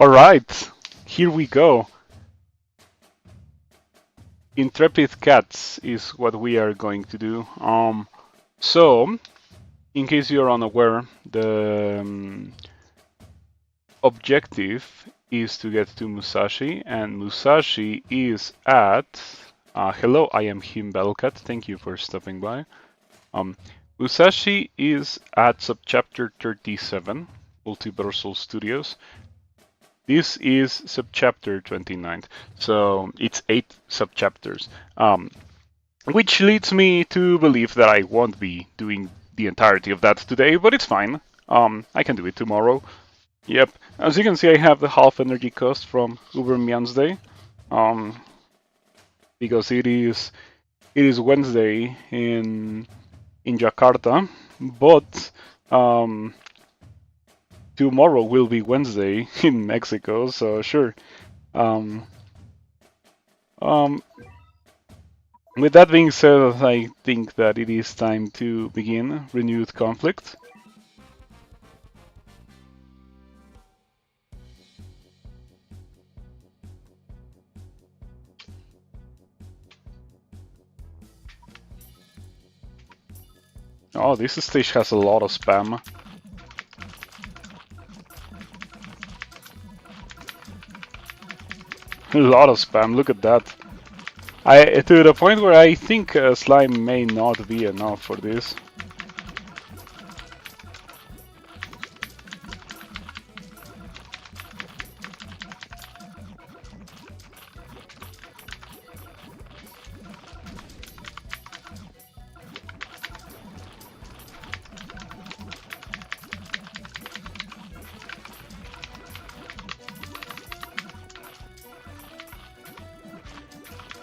Alright, here we go. Intrepid Cats is what we are going to do. So, in case you're unaware, the objective is to get to Musashi, and Musashi is at... hello, I am Himbelcat, thank you for stopping by. Musashi is at subchapter 37, Multiversal Studios. This is subchapter 29, so it's 8 subchapters, which leads me to believe that I won't be doing the entirety of that today, but it's fine. I can do it tomorrow. Yep, as you can see, I have the half energy cost from Uber Day, because it is Wednesday in Jakarta, but tomorrow will be Wednesday in Mexico, so sure. With that being said, I think that it is time to begin renewed conflict. Oh, this stage has a lot of spam. A lot of spam, look at that. To the point where I think slime may not be enough for this.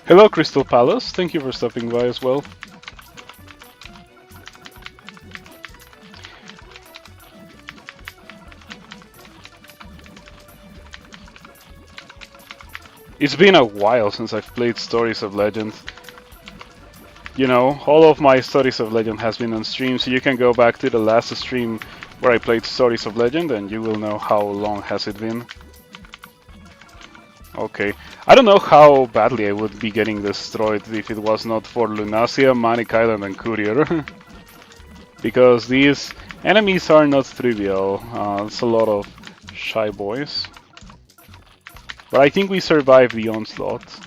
Hello, Crystal Palace. Thank you for stopping by as well. It's been a while since I've played Stories of Legend. You know, all of my Stories of Legend has been on stream, so you can go back to the last stream where I played Stories of Legend and you will know how long has it been. Okay. I don't know how badly I would be getting destroyed if it was not for Lunacia, Manic Island, and Courier. Because these enemies are not trivial. It's a lot of shy boys. But I think we survived the onslaught.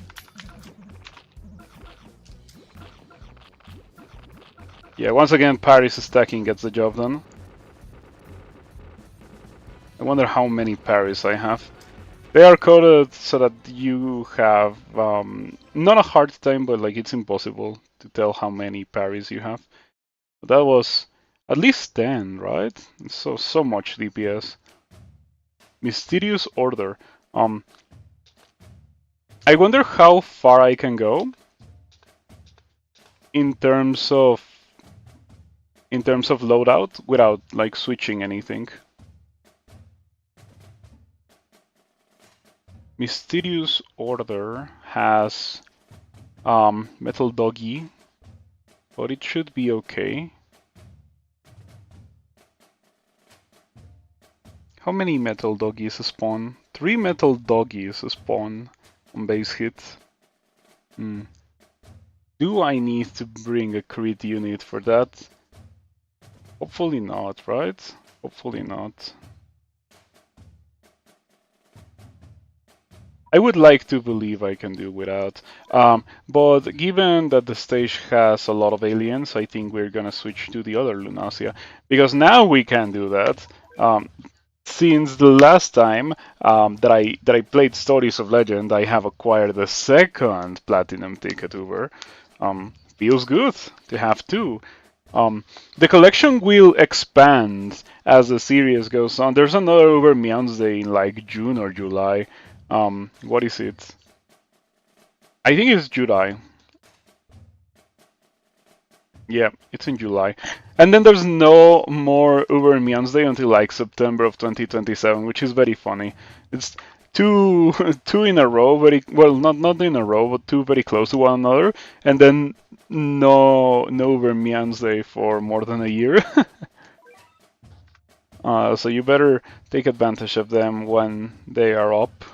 Yeah, once again, Paris stacking gets the job done. I wonder how many Paris I have. They are coded so that you have not a hard time, but like it's impossible to tell how many parries you have. But that was at least 10, right? So much DPS. Mysterious Order. I wonder how far I can go in terms of loadout without like switching anything. Mysterious Order has Metal Doggy, but it should be okay. How many Metal Doggies spawn? 3 Metal Doggies spawn on base hit. Do I need to bring a crit unit for that? Hopefully not, right? Hopefully not. I would like to believe I can do without, but given that the stage has a lot of aliens, I think we're gonna switch to the other Lunacia, because now we can do that. Since the last time that I played Stories of Legend, I have acquired the second Platinum Ticket Uber. Feels good to have 2. The collection will expand as the series goes on. There's another Uber Day in like June or July. What is it? I think it's July. Yeah, it's in July. And then there's no more Uber Day until like September of 2027, which is very funny. It's two in a row, very well, not in a row, but 2 very close to one another, and then no Uber Day for more than a year. So you better take advantage of them when they are up.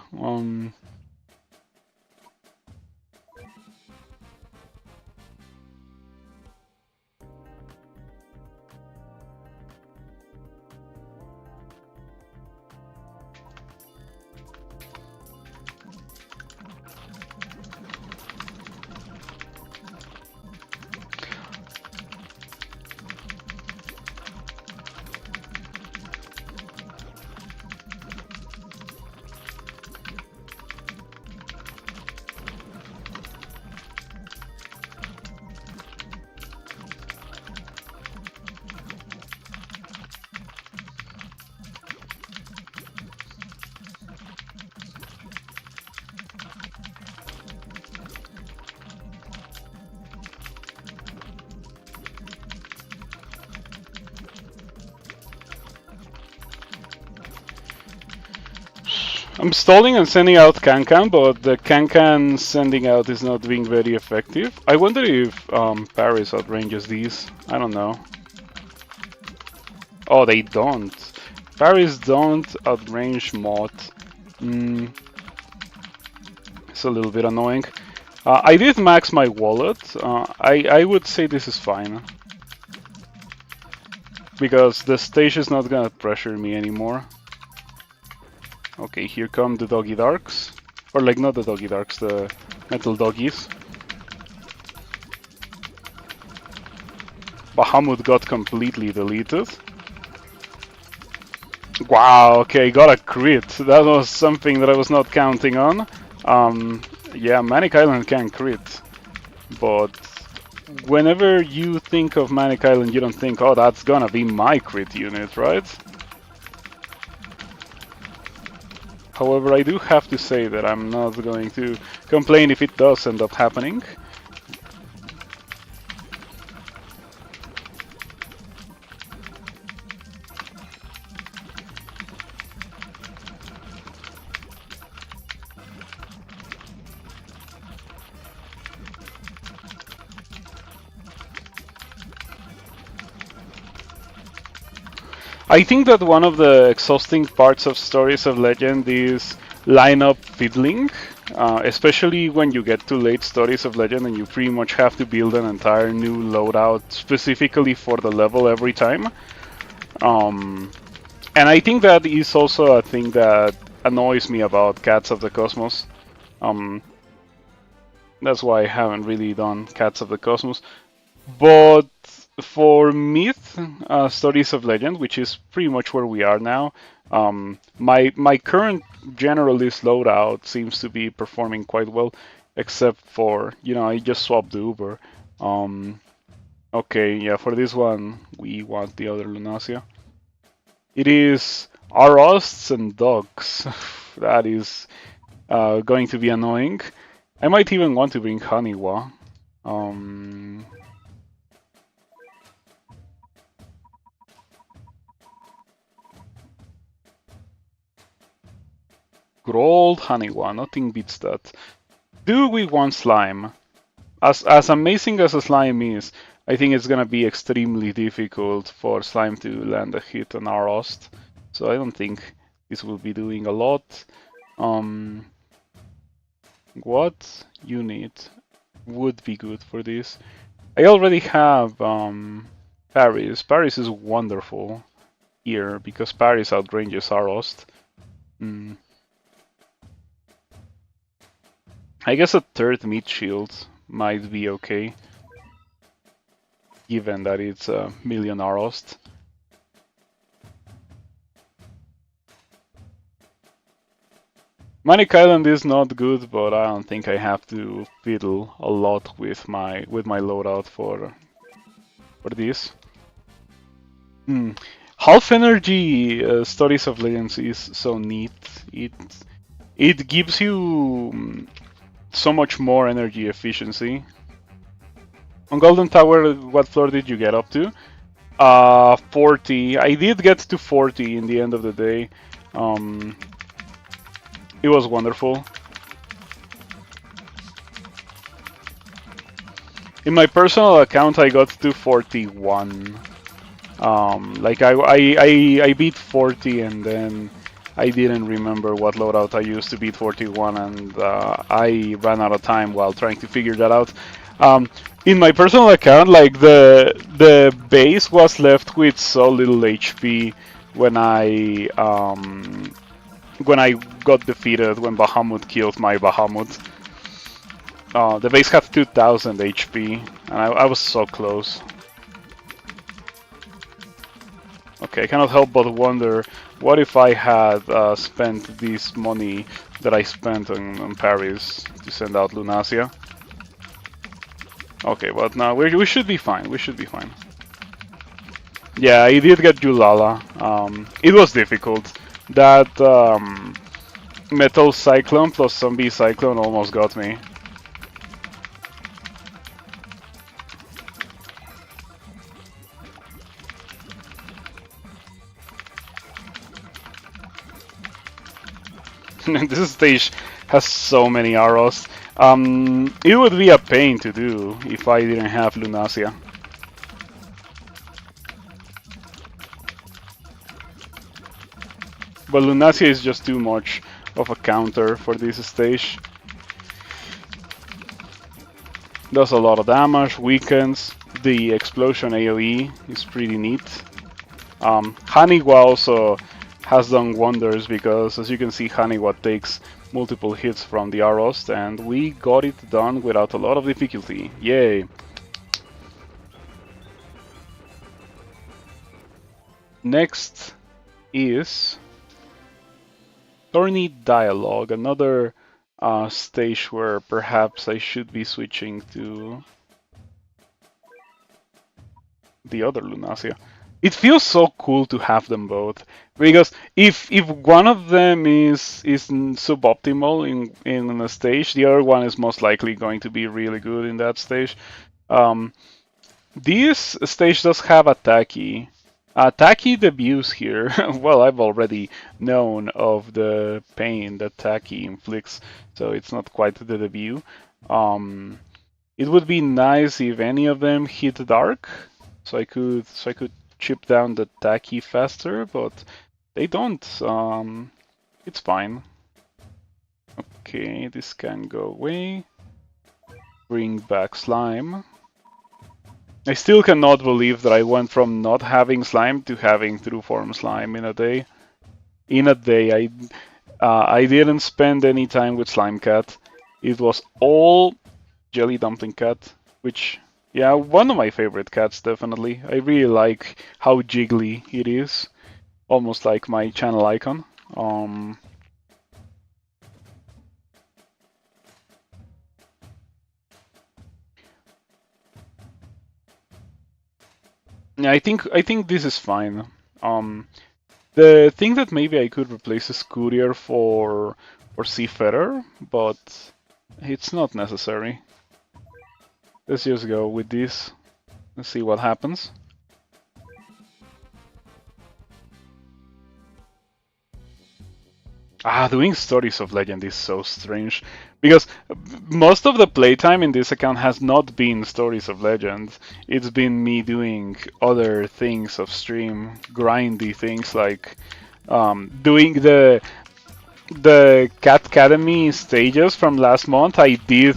I'm stalling and sending out Kankan, but the Kankan sending out is not being very effective. I wonder if Paris outranges these. I don't know. Oh, they don't. Paris don't outrange Mod. It's a little bit annoying. I did max my wallet. I would say this is fine. Because the stage is not gonna pressure me anymore. Okay, here come the Doggy Darks. Or like, not the Doggy Darks, the Metal Doggies. Bahamut got completely deleted. Wow, okay, got a crit. That was something that I was not counting on. Yeah, Manic Island can crit. But whenever you think of Manic Island, you don't think, oh, that's gonna be my crit unit, right? However, I do have to say that I'm not going to complain if it does end up happening. I think that one of the exhausting parts of Stories of Legend is lineup fiddling, especially when you get to late Stories of Legend and you pretty much have to build an entire new loadout specifically for the level every time. And I think that is also a thing that annoys me about Cats of the Cosmos. That's why I haven't really done Cats of the Cosmos. But for Myth, Stories of Legend, which is pretty much where we are now, my current generalist loadout seems to be performing quite well, except for, I just swapped the Uber. Okay, yeah, for this one, we want the other Lunacia. It is Arosts and Dogs. That is going to be annoying. I might even want to bring Haniwa. Good old Haniwa, nothing beats that. Do we want Slime? As amazing as a Slime is, I think it's gonna be extremely difficult for Slime to land a hit on Arost. So I don't think this will be doing a lot. What unit would be good for this? I already have Paris. Paris is wonderful here because Paris outranges Arost. I guess a third mid shield might be okay, given that it's a million Arost. Manic Island is not good, but I don't think I have to fiddle a lot with my loadout for this. Half energy Stories of Legends is so neat. It gives you so much more energy efficiency. On Golden Tower, what floor did you get up to? 40. I did get to 40 in the end of the day. It was wonderful. In my personal account, I got to 41. Like I beat 40 and then I didn't remember what loadout I used to beat 41, and I ran out of time while trying to figure that out. In my personal account, like the base was left with so little HP when I got defeated when Bahamut killed my Bahamut. The base had 2000 HP, and I was so close. Okay, I cannot help but wonder, what if I had spent this money that I spent on Paris to send out Lunasia? Okay, but no, we should be fine, we should be fine. Yeah, I did get Julala. It was difficult. That Metal Cyclone plus Zombie Cyclone almost got me. This stage has so many arrows. It would be a pain to do if I didn't have Lunasia. But Lunasia is just too much of a counter for this stage. Does a lot of damage, weakens. The explosion AoE is pretty neat. Haniwa also has done wonders because, as you can see, Haniwa takes multiple hits from the arrows, and we got it done without a lot of difficulty. Yay! Next is Thorny Dialogue, another stage where perhaps I should be switching to the other Lunasia. It feels so cool to have them both, because if one of them is suboptimal in a stage, the other one is most likely going to be really good in that stage. This stage does have a Taki. Taki debuts here. Well, I've already known of the pain that Taki inflicts, so it's not quite the debut. It would be nice if any of them hit Dark, so I could chip down the Taki faster, but they don't. It's fine. Okay, this can go away. Bring back Slime. I still cannot believe that I went from not having slime to having true form slime in a day. In a day, I didn't spend any time with Slime Cat. It was all Jelly Dumpling Cat, which, yeah, one of my favorite cats, definitely. I really like how jiggly it is, almost like my channel icon. Yeah, I think this is fine. The thing that maybe I could replace is Courier for Seafarer, but it's not necessary. Let's just go with this and see what happens. Doing Stories of Legend is so strange, because most of the playtime in this account has not been Stories of Legend. It's been me doing other things off stream, grindy things like doing the Cat Academy stages from last month. I did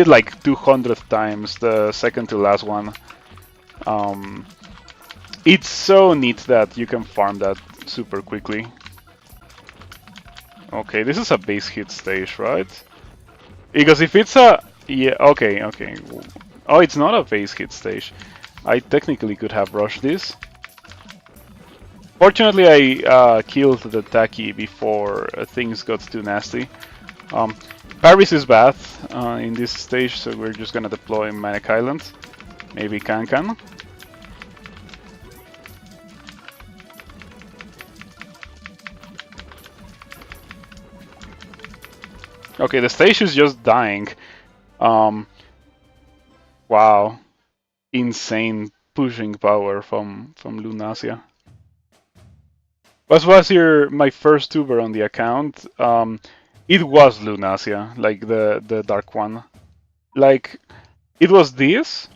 like 200 times, the second to last one. It's so neat that you can farm that super quickly. Okay, this is a base hit stage, right? Because if it's a... Yeah, okay. Oh, it's not a base hit stage. I technically could have rushed this. Fortunately, I killed the Taki before things got too nasty. Paris is bad in this stage, so we're just gonna deploy Manic Island. Maybe Kankan. Okay, the stage is just dying. Wow. Insane pushing power from Lunasia. What was my first tuber on the account? It was Lunasia, like the dark one. Like, it was this,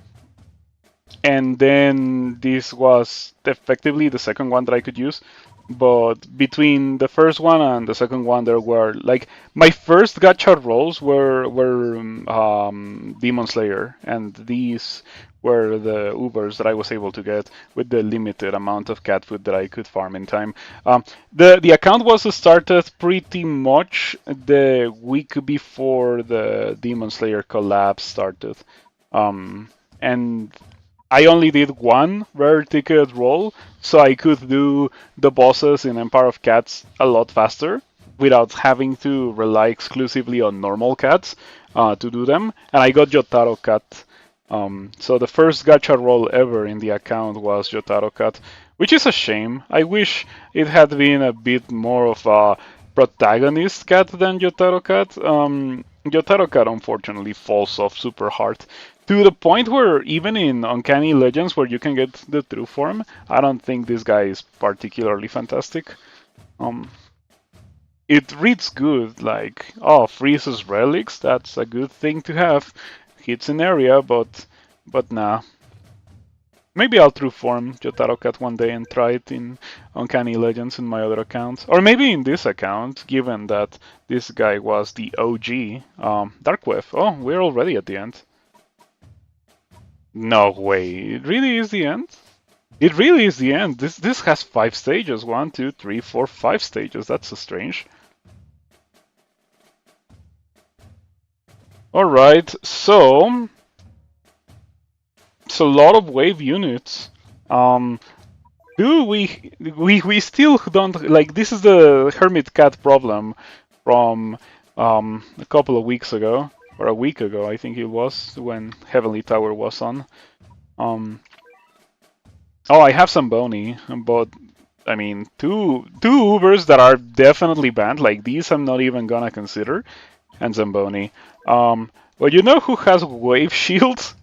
and then this was effectively the second one that I could use. But between the first one and the second one, there were like my first gacha rolls were Demon Slayer, and these were the Ubers that I was able to get with the limited amount of cat food that I could farm in time. The account was started pretty much the week before the Demon Slayer collab started, and I only did one rare ticket roll, so I could do the bosses in Empire of Cats a lot faster without having to rely exclusively on normal cats to do them. And I got Jotaro Cat. So the first gacha roll ever in the account was Jotaro Cat, which is a shame. I wish it had been a bit more of a protagonist cat than Jotaro Cat. Jotaro Cat unfortunately falls off super hard to the point where even in Uncanny Legends, where you can get the true form, I don't think this guy is particularly fantastic. It reads good, like, oh, freezes relics, that's a good thing to have. Hits an area, but nah. Maybe I'll true form Jotaro Cat one day and try it in Uncanny Legends in my other account. Or maybe in this account, given that this guy was the OG. Dark Web. Oh, we're already at the end. No way. It really is the end? It really is the end. This has 5 stages. 1, 2, 3, 4, 5 stages. That's so strange. Alright, so it's a lot of wave units. Do we still don't like this is the Hermit Cat problem from a couple of weeks ago, or a week ago I think it was, when Heavenly Tower was on. Oh, I have some Bony, but I mean, two Ubers that are definitely banned, like these I'm not even gonna consider, and Zamboni. Well, you know who has Wave Shield?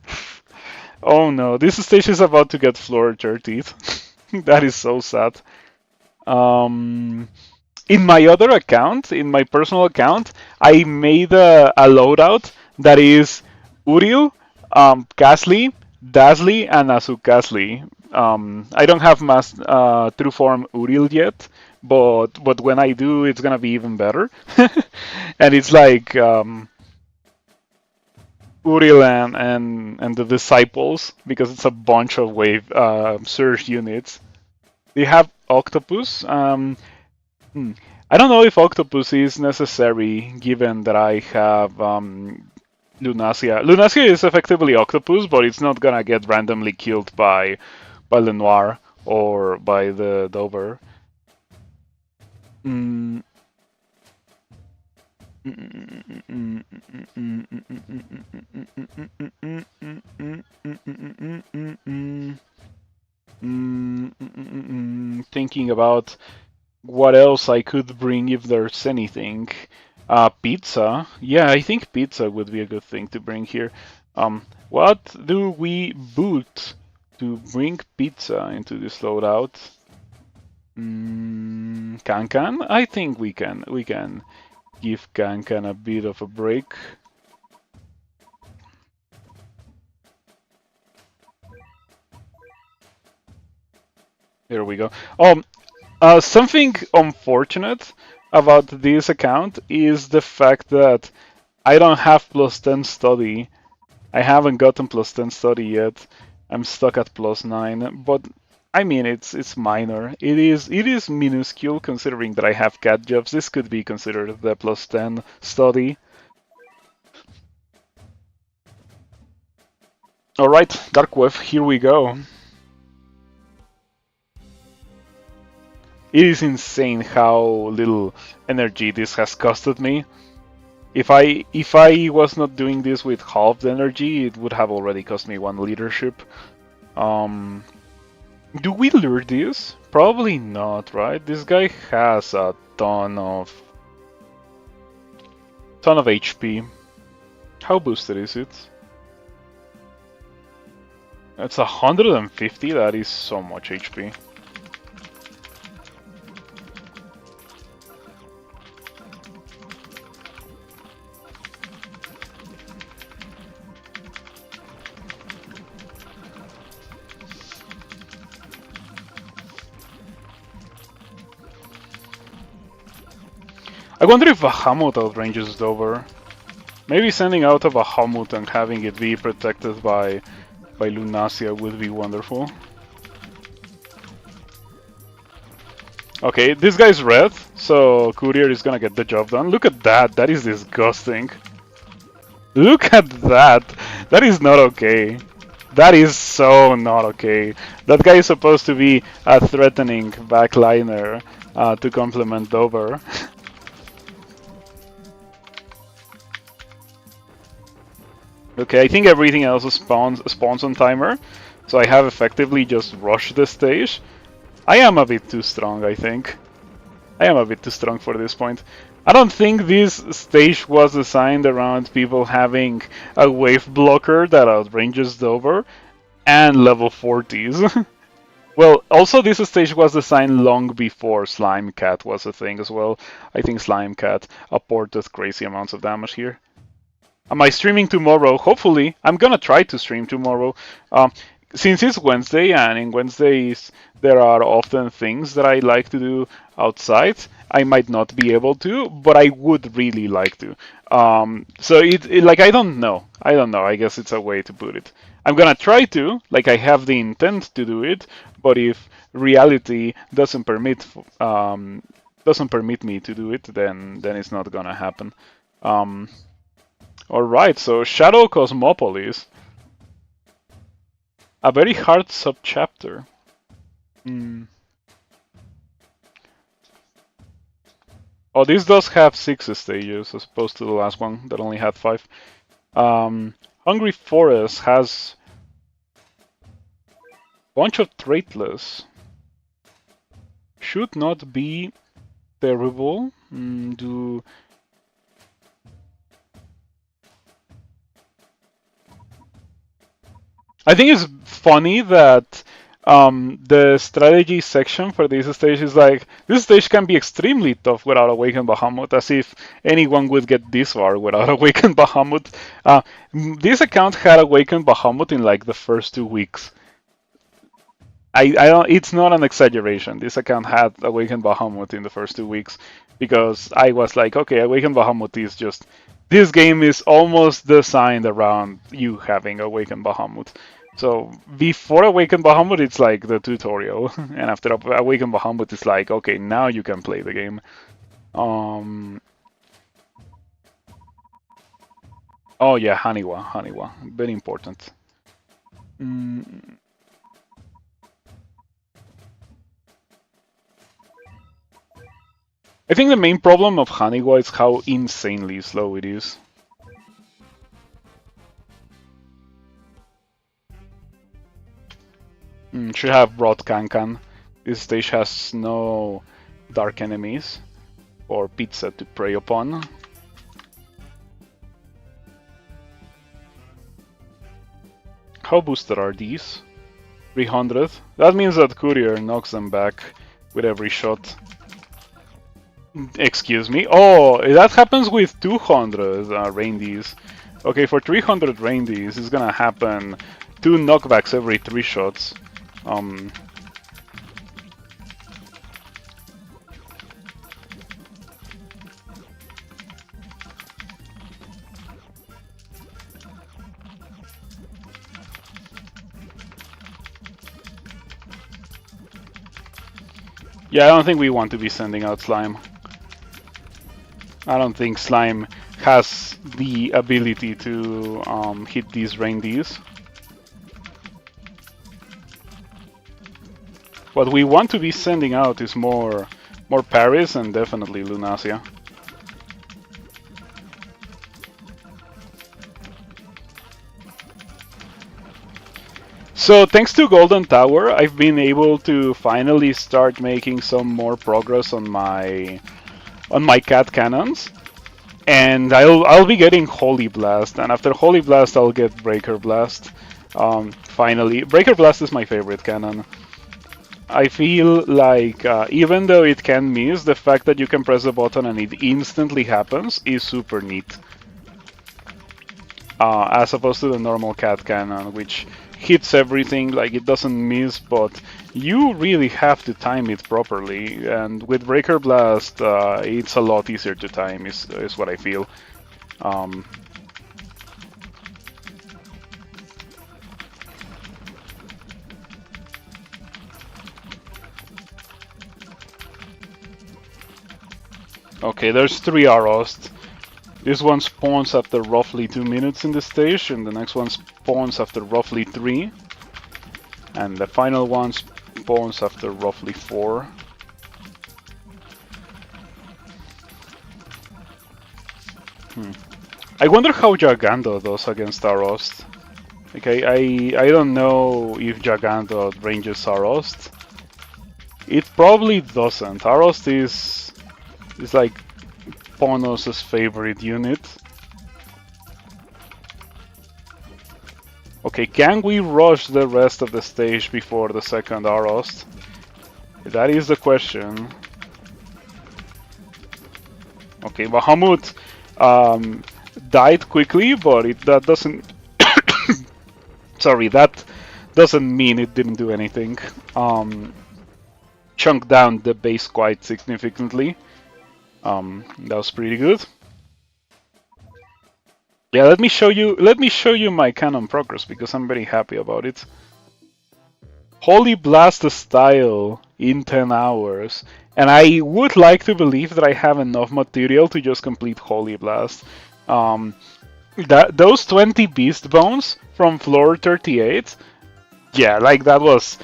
Oh no, this stage is about to get floor 30th. That is so sad. In my other account, in my personal account, I made a loadout that is Uriel, Gasly, Dazzly, and Azukasly. I don't have true form Uriel yet, but when I do, it's gonna be even better. And it's like Uriel and the disciples, because it's a bunch of wave surge units. They have Octopus. I don't know if Octopus is necessary, given that I have Lunasia. Lunasia is effectively Octopus, but it's not gonna get randomly killed by Lenoir or by the Dover. Thinking about what else I could bring if there's anything. Pizza. Yeah, I think pizza would be a good thing to bring here. What do we boot to bring pizza into this loadout? Kankan? I think we can give Kankan a bit of a break. There we go. Something unfortunate about this account is the fact that I don't have plus 10 study. I haven't gotten plus 10 study yet. I'm stuck at plus 9, but I mean it's minor. It is minuscule considering that I have cat jobs. This could be considered the plus 10 study. Alright, Dark Web, here we go. It is insane how little energy this has costed me. If I was not doing this with half the energy, it would have already cost me 1 leadership. Do we lure this? Probably not, right? This guy has a ton of HP. How boosted is it? It's 150. That is so much HP. wonder if Bahamut outranges Dover. Maybe sending out a Bahamut and having it be protected by Lunasia would be wonderful. Okay, this guy's red, so Courier is gonna get the job done. Look at that, that is disgusting. Look at that, that is not okay. That is so not okay. That guy is supposed to be a threatening backliner to complement Dover. Okay, I think everything else spawns on timer, so I have effectively just rushed the stage. I am a bit too strong, I think. I am a bit too strong for this point. I don't think this stage was designed around people having a wave blocker that outranges Dover and level 40s. Well, also this stage was designed long before Slime Cat was a thing as well. I think Slime Cat apported crazy amounts of damage here. Am I streaming tomorrow? Hopefully. I'm gonna try to stream tomorrow. Since it's Wednesday, and in Wednesdays there are often things that I like to do outside, I might not be able to, but I would really like to. So like, I don't know. I guess it's a way to put it. I'm gonna try to, like, I have the intent to do it, but if reality doesn't permit me to do it, then it's not gonna happen. All right, so Shadow Cosmopolis. A very hard subchapter. Oh, this does have 6 stages as opposed to the last one that only had 5. Hungry Forest has a bunch of traitless. Should not be terrible. I think it's funny that the strategy section for this stage is like, this stage can be extremely tough without Awakened Bahamut, as if anyone would get this far without Awakened Bahamut. This account had Awakened Bahamut in like the first 2 weeks. I don't, it's not an exaggeration. This account had Awakened Bahamut in the first 2 weeks, because I was like, okay, Awakened Bahamut is just, this game is almost designed around you having Awakened Bahamut. So before Awakened Bahamut, it's like the tutorial, and after Awakened Bahamut, it's like, okay, now you can play the game. Oh yeah, Haniwa, very important. I think the main problem of Haniwa is how insanely slow it is. Should have brought Kankan. This stage has no dark enemies or pizza to prey upon. How boosted are these? 300. That means that Courier knocks them back with every shot. Excuse me? Oh, that happens with 200 Raindies. Okay, for 300 Raindies, it's gonna happen 2 knockbacks every 3 shots. Yeah, I don't think we want to be sending out Slime. I don't think Slime has the ability to hit these Raindies. What we want to be sending out is more Paris and definitely Lunasia. So thanks to Golden Tower, I've been able to finally start making some more progress on my cat cannons, and I'll be getting Holy Blast, and after Holy Blast I'll get Breaker Blast. Finally, Breaker Blast is my favorite cannon. I feel like even though it can miss, the fact that you can press the button and it instantly happens is super neat. As opposed to the normal cat cannon, which hits everything, like it doesn't miss, but you really have to time it properly. And with Breaker Blast, it's a lot easier to time, is what I feel. Okay, there's 3 arrows. This one spawns after roughly 2 minutes in the stage, and the next one spawns after roughly 3. And the final one spawns after roughly 4. I wonder how Jagando does against Arost. Like, I don't know if Jagando ranges Arost. It probably doesn't. Arost is like Ponos' favorite unit. Okay, can we rush the rest of the stage before the second Arost? That is the question. Okay, Bahamut died quickly, but that doesn't... Sorry, that doesn't mean it didn't do anything. Chunked down the base quite significantly. That was pretty good. Yeah, let me show you my cannon progress because I'm very happy about it. Holy Blast style in 10 hours. And I would like to believe that I have enough material to just complete Holy Blast. Those 20 Beast Bones from floor 38, yeah, like that was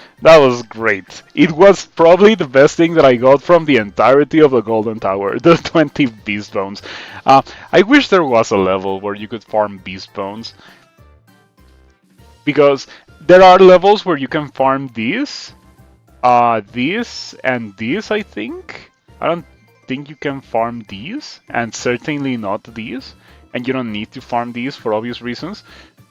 great. It was probably the best thing that I got from the entirety of the Golden Tower, the 20 Beast Bones. I wish there was a level where you could farm Beast Bones. Because there are levels where you can farm these, these, and these, I think. I don't think you can farm these, and certainly not these. And you don't need to farm these for obvious reasons.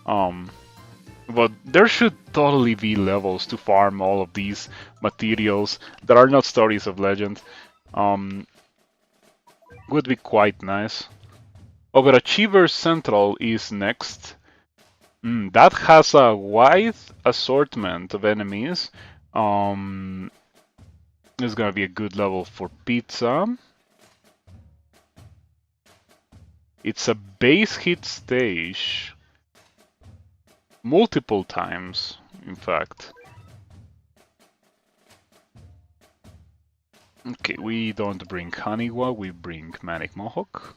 But there should totally be levels to farm all of these materials that are not stories of legend. Would be quite nice. Overachiever Central is next. That has a wide assortment of enemies. It's gonna be a good level for pizza. It's a base hit stage. Multiple times, in fact. Okay, we don't bring Haniwa, we bring Manic Mohawk.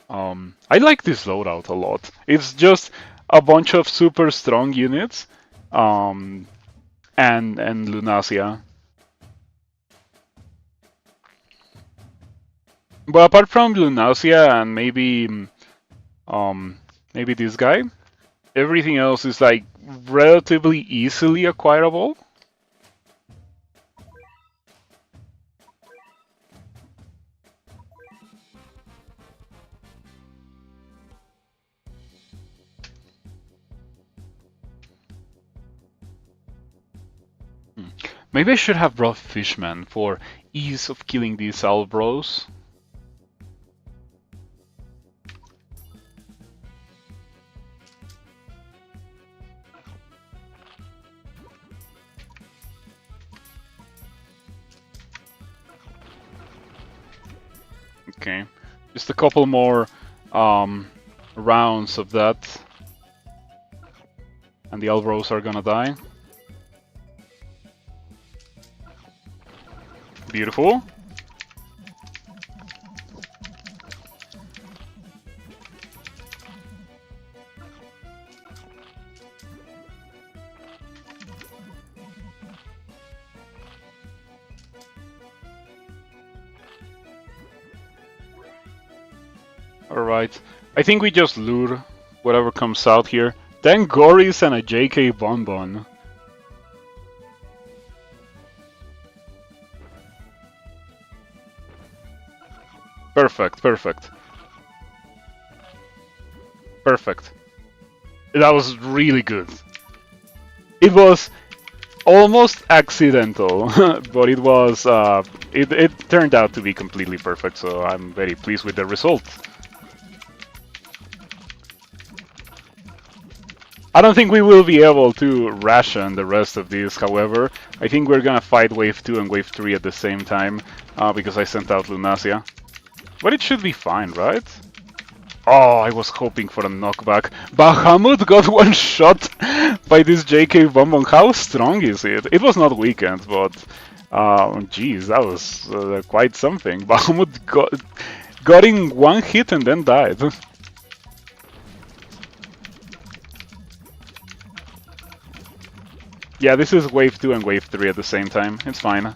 I like this loadout a lot. It's just a bunch of super strong units, and Lunasia. But apart from Lunasia and maybe this guy, everything else is like relatively easily acquirable. Maybe I should have brought Fishman for ease of killing these Albros. Okay, just a couple more rounds of that, and the Albros are gonna die. Beautiful. Alright, I think we just lure whatever comes out here. 10 Gories and a JK Bonbon. Perfect, perfect. Perfect. That was really good. It was almost accidental, but it was, it turned out to be completely perfect, so I'm very pleased with the result. I don't think we will be able to ration the rest of these, however. I think we're gonna fight Wave 2 and Wave 3 at the same time, because I sent out Lunasia. But it should be fine, right? Oh, I was hoping for a knockback. Bahamut got one shot by this JK Bonbon. How strong is it? It was not weakened, but... geez, that was quite something. Bahamut got in one hit and then died. Yeah, this is Wave 2 and Wave 3 at the same time. It's fine.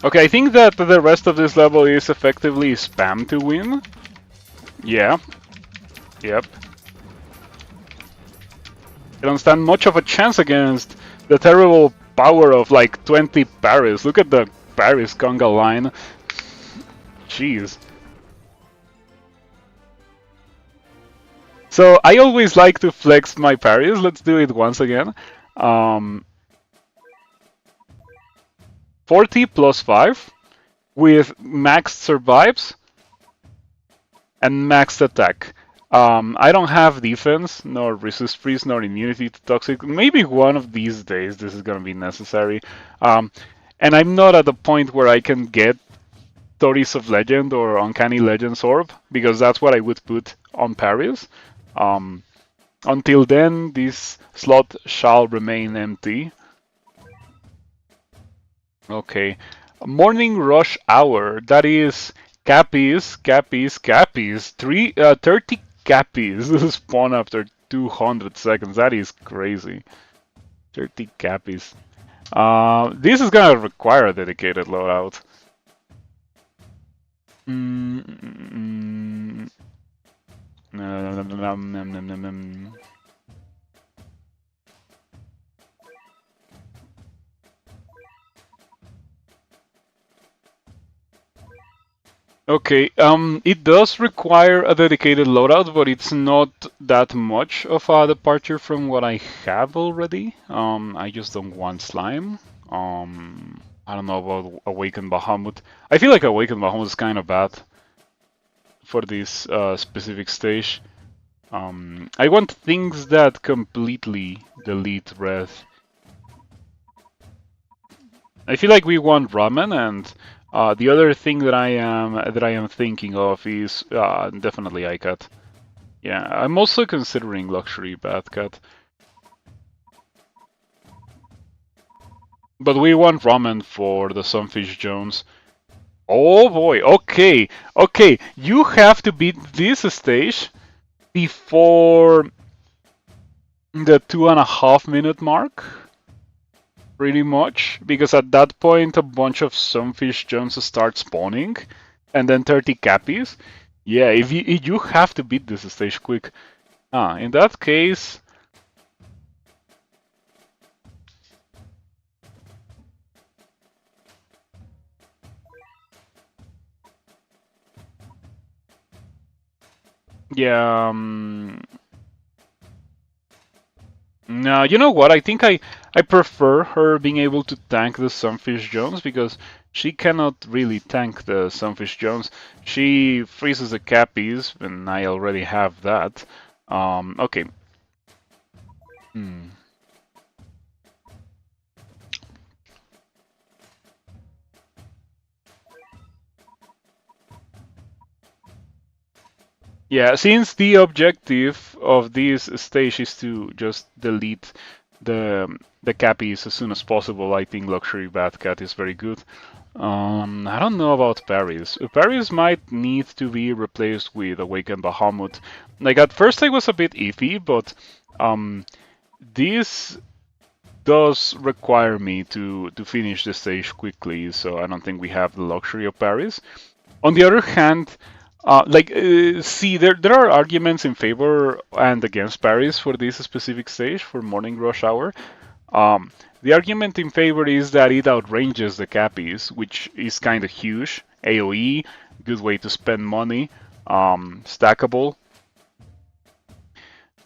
Okay, I think that the rest of this level is effectively spam to win. Yeah. Yep. I don't stand much of a chance against the terrible power of like 20 parries. Look at the Paris conga line. Jeez. So I always like to flex my parries. Let's do it once again. 40 plus 5 with maxed survives and maxed attack. I don't have defense, nor resist freeze, nor immunity to toxic. Maybe one of these days this is gonna be necessary. And I'm not at the point where I can get Stories of Legend or Uncanny Legends Orb, because that's what I would put on parries. Until then, this slot shall remain empty. Okay. Morning Rush Hour. That is Cappies. 30 Cappies spawn after 200 seconds. That is crazy. 30 Cappies. This is gonna require a dedicated loadout. Okay, it does require a dedicated loadout, but it's not that much of a departure from what I have already. I just don't want slime. I don't know about Awakened Bahamut. I feel like Awakened Bahamut is kind of bad for this specific stage. I want things that completely delete red. I feel like we want ramen, and the other thing that I am thinking of is definitely iCat. Yeah, I'm also considering luxury Batcat. But we want ramen for the Sunfish Jones. Oh boy, okay, okay, you have to beat this stage before the 2.5 minute mark. Pretty much, because at that point a bunch of Sunfish Jones start spawning, and then 30 Cappies. Yeah, if you have to beat this stage quick. In that case... Yeah, no, you know what? I think I prefer her being able to tank the Sunfish Jones, because she cannot really tank the Sunfish Jones. She freezes the Cappies, and I already have that. Okay. Yeah, since the objective of this stage is to just delete the Cappies as soon as possible, I think Luxury Batcat is very good. I don't know about Paris. Paris might need to be replaced with Awakened Bahamut. Like, at first I was a bit iffy, but this does require me to finish the stage quickly, so I don't think we have the luxury of Paris. On the other hand, see, there are arguments in favor and against Paris for this specific stage, for Morning Rush Hour. The argument in favor is that it outranges the Cappies, which is kind of huge. AoE, good way to spend money, stackable.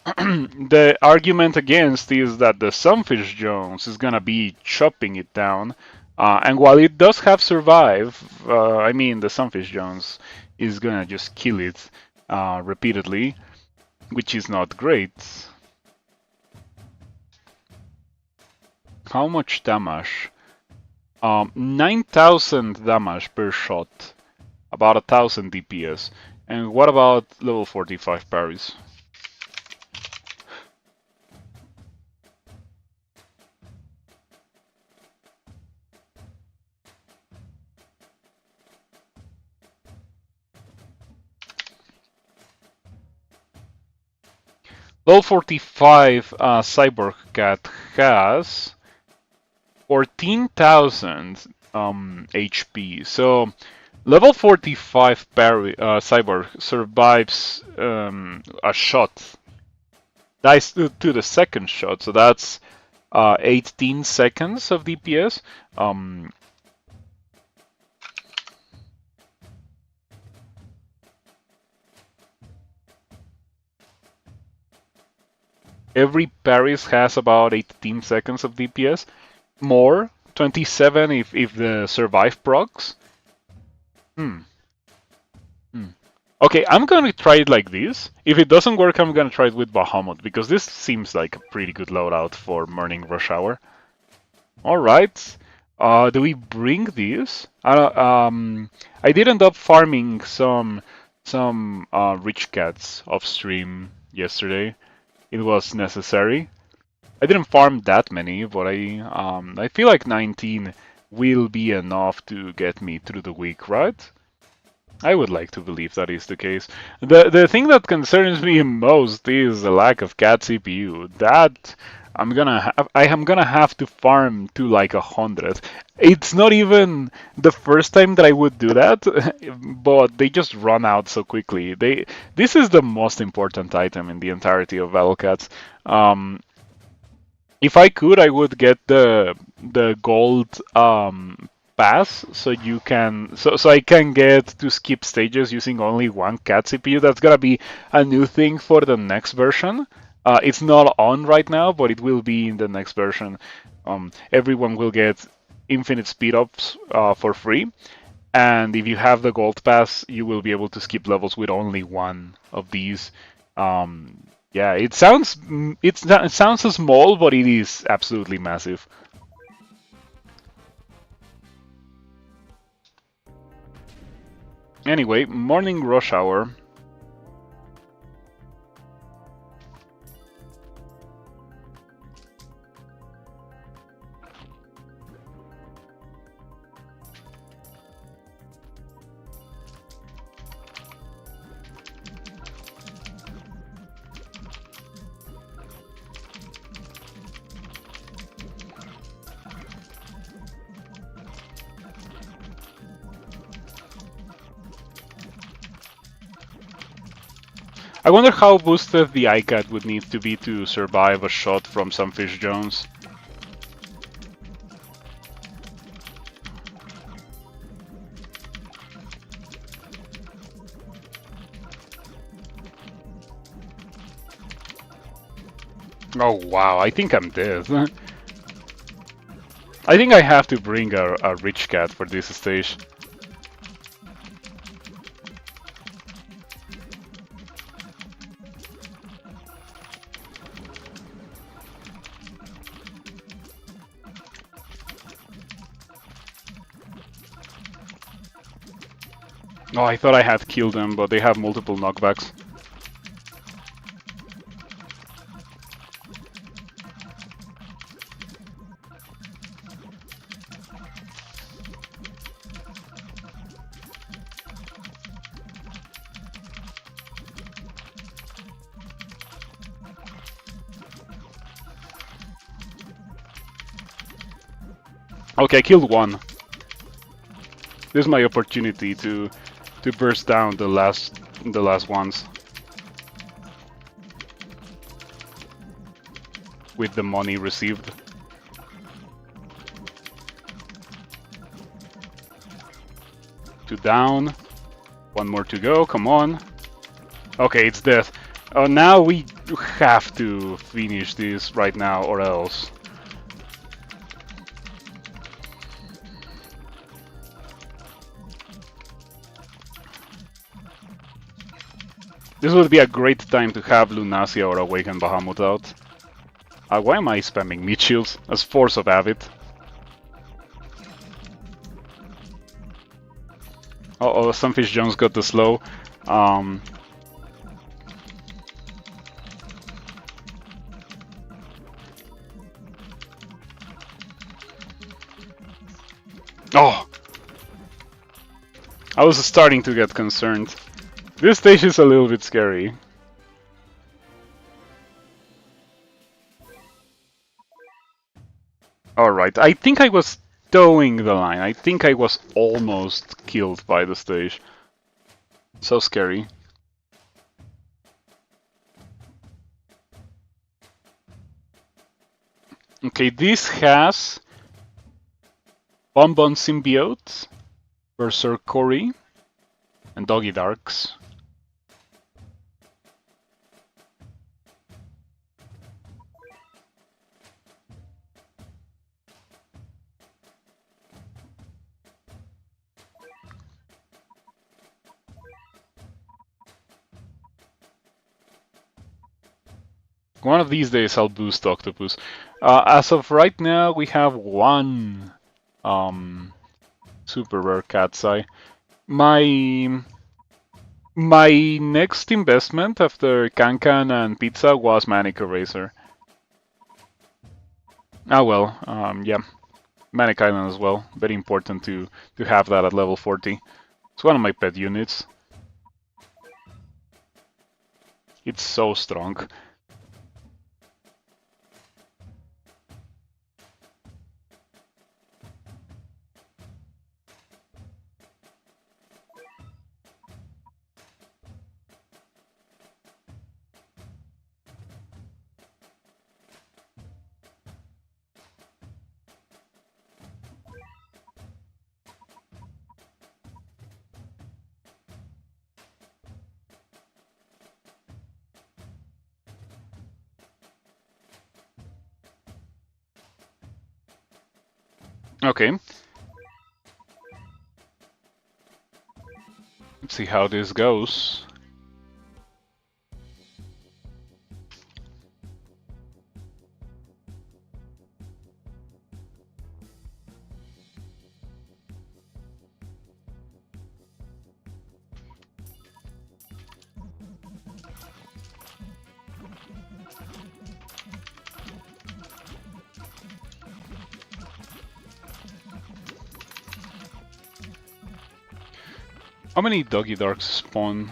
The argument against is that the Sunfish Jones is gonna be chopping it down, and while it does have survive, I mean the Sunfish Jones is gonna just kill it repeatedly, which is not great. How much damage? 9,000 damage per shot, about 1,000 DPS. And what about level 45 parries? Level 45 Cyborg Cat has 14,000 HP. So level 45 parry, Cyborg survives a shot. Dies to the second shot, so that's 18 seconds of DPS. Every Paris has about 18 seconds of DPS. More, 27 if the survive procs. Okay, I'm gonna try it like this. If it doesn't work, I'm gonna try it with Bahamut, because this seems like a pretty good loadout for morning rush hour. Alright, do we bring this? I did end up farming some rich cats off stream yesterday. It was necessary. I didn't farm that many, but I feel like 19 will be enough to get me through the week, right? I would like to believe that is the case. The thing that concerns me most is the lack of cat CPU. That I am gonna have to farm to like 100. It's not even the first time that I would do that, but they just run out so quickly. This is the most important item in the entirety of Battlecats. If I could, I would get the gold pass, so you can so I can get to skip stages using only one cat CPU. That's gonna be a new thing for the next version. It's not on right now, but it will be in the next version. Everyone will get infinite speed ups for free, and if you have the gold pass, you will be able to skip levels with only one of these. Yeah, it sounds small, but it is absolutely massive. Anyway, morning rush hour. I wonder how boosted the iCat would need to be to survive a shot from Sunfish Jones. Oh wow, I think I'm dead. I think I have to bring a rich cat for this stage. Oh, I thought I had killed them, but they have multiple knockbacks. Okay, I killed one. This is my opportunity to burst down the last ones with the money received. 2 down. 1 more to go, come on. Okay, it's death. Oh, now we have to finish this right now or else. This would be a great time to have Lunasia or Awaken Bahamut out. Why am I spamming meat shields as Force of Habit? Oh, Sunfish Jones got the slow. Oh! I was starting to get concerned. This stage is a little bit scary. Alright, I think I was towing the line. I think I was almost killed by the stage. So scary. Okay, this has Bonbon Symbiote, Berserkori, and Doggy Darks. One of these days I'll boost Octopus. As of right now, we have one super rare Cat's Eye. My next investment after Cancan and Pizza was Manic Eraser. Ah well, yeah, Manic Island as well. Very important to have that at level 40. It's one of my pet units. It's so strong. Okay. Let's see how this goes. How many Doggy Darks spawn?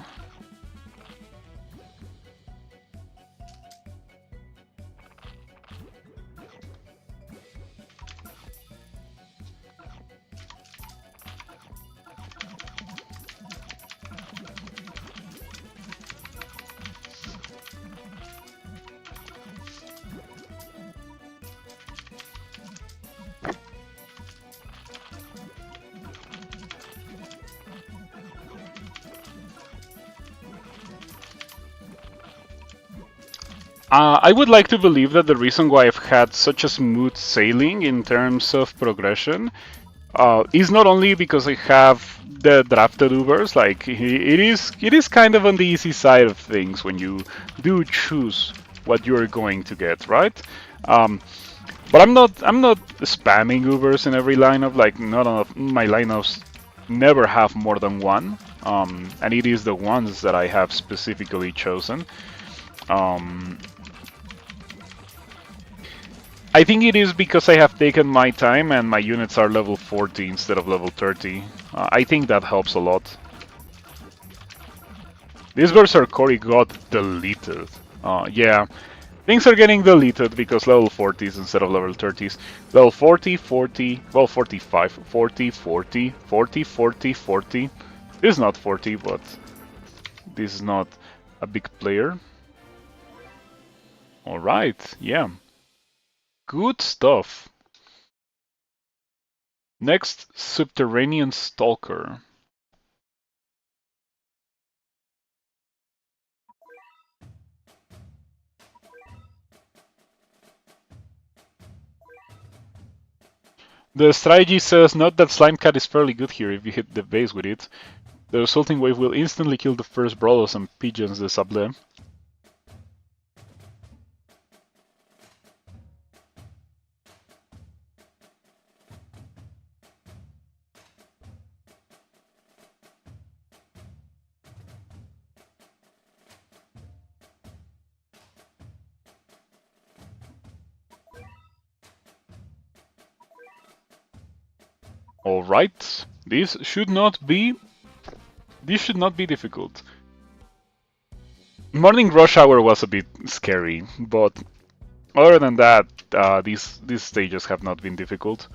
I would like to believe that the reason why I've had such a smooth sailing in terms of progression is not only because I have the drafted Ubers, like it is kind of on the easy side of things when you do choose what you're going to get, right? But I'm not spamming Ubers in every lineup. Like none of my lineups never have more than one, and it is the ones that I have specifically chosen. I think it is because I have taken my time and my units are level 40 instead of level 30. I think that helps a lot. This Berserkori got deleted. Yeah, things are getting deleted because level 40s instead of level 30s. Level 40, 40, well 45, 40, 40, 40, 40, 40. This is not 40, but this is not a big player. Alright, yeah. Good stuff. Next, Subterranean Stalker. The strategy says, note that Slime Cat is fairly good here if you hit the base with it. The resulting wave will instantly kill the first Brawlos and Pigeons de Sable. Alright, this should not be difficult. Morning rush hour was a bit scary, but other than that, these stages have not been difficult.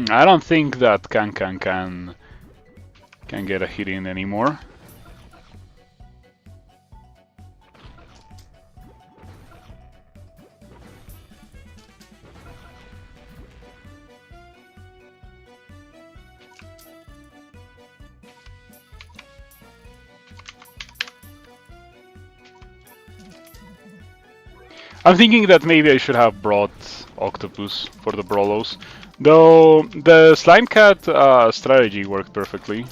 I don't think that can get a hit in anymore. I'm thinking that maybe I should have brought Octopus for the Brawlos. Though the Slime Cat strategy worked perfectly.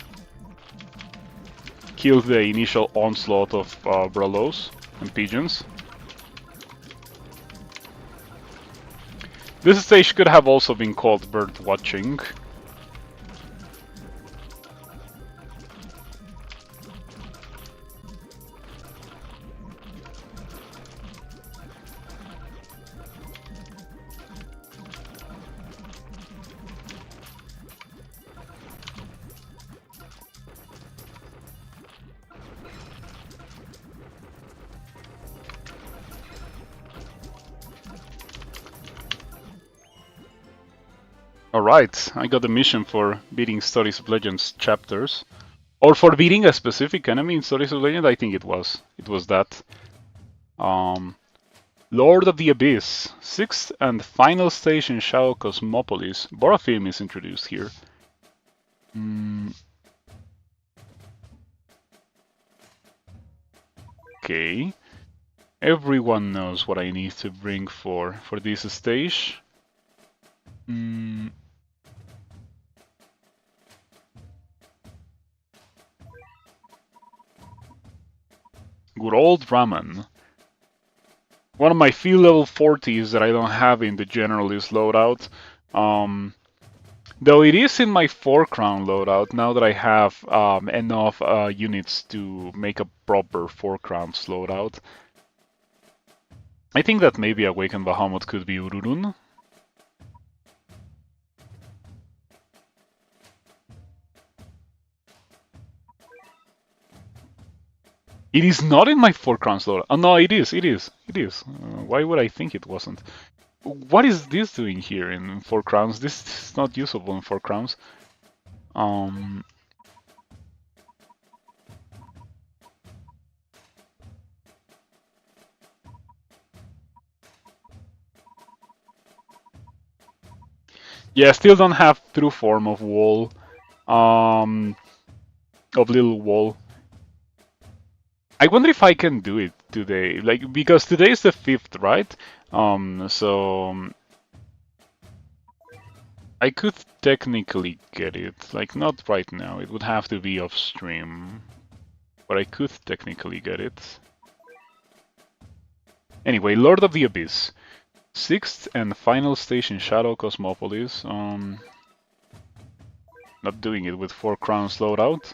Killed the initial onslaught of Brawlos and Pigeons. This stage could have also been called Bird Watching. Alright, I got the mission for beating Stories of Legends chapters. Or for beating a specific enemy in Stories of Legends, I think it was that. Lord of the Abyss, 6th and final stage in Shadow Cosmopolis. Borafim is introduced here. Okay. Everyone knows what I need to bring for this stage. Good old Ramen. One of my field level 40s that I don't have in the generalist loadout. Though it is in my 4-crown loadout now that I have enough units to make a proper 4-crowns loadout. I think that maybe Awakened Bahamut could be Ururun. It is not in my 4-crowns loadout. Oh no, it is. Why would I think it wasn't? What is this doing here in 4 crowns? This is not usable in 4 crowns. Yeah, still don't have true form of wall. Of little wall. I wonder if I can do it today, like, because today is the 5th, right? So I could technically get it, like not right now. It would have to be off stream, but I could technically get it. Anyway, Lord of the Abyss, 6th and final stage in Shadow Cosmopolis. Not doing it with 4 crowns loadout.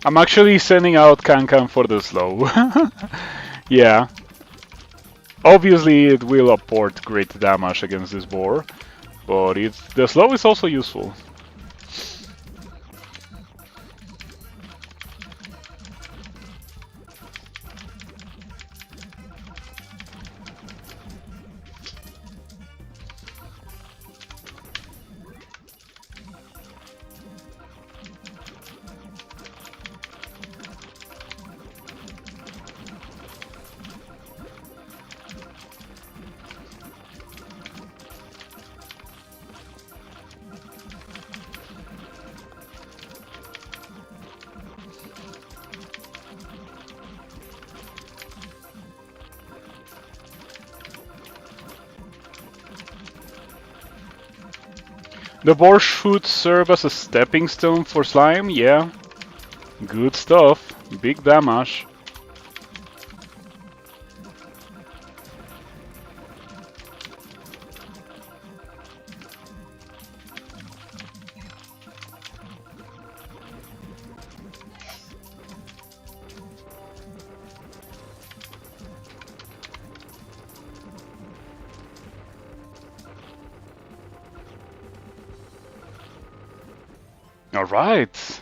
I'm actually sending out Kankan for the slow. Yeah. Obviously, it will apport great damage against this boar, but the slow is also useful. The boar should serve as a stepping stone for slime, yeah. Good stuff. Big damage. Alright.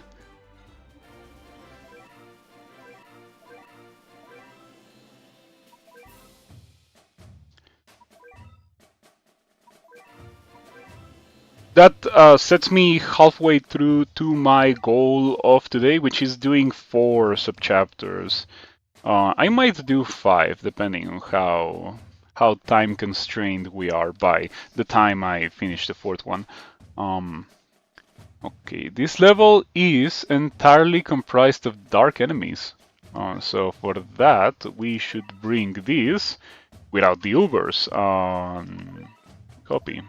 That sets me halfway through to my goal of today, which is doing 4 subchapters. I might do 5, depending on how time constrained we are by the time I finish the 4th one. Okay, this level is entirely comprised of dark enemies. So for that, we should bring this without the Ubers. Copy.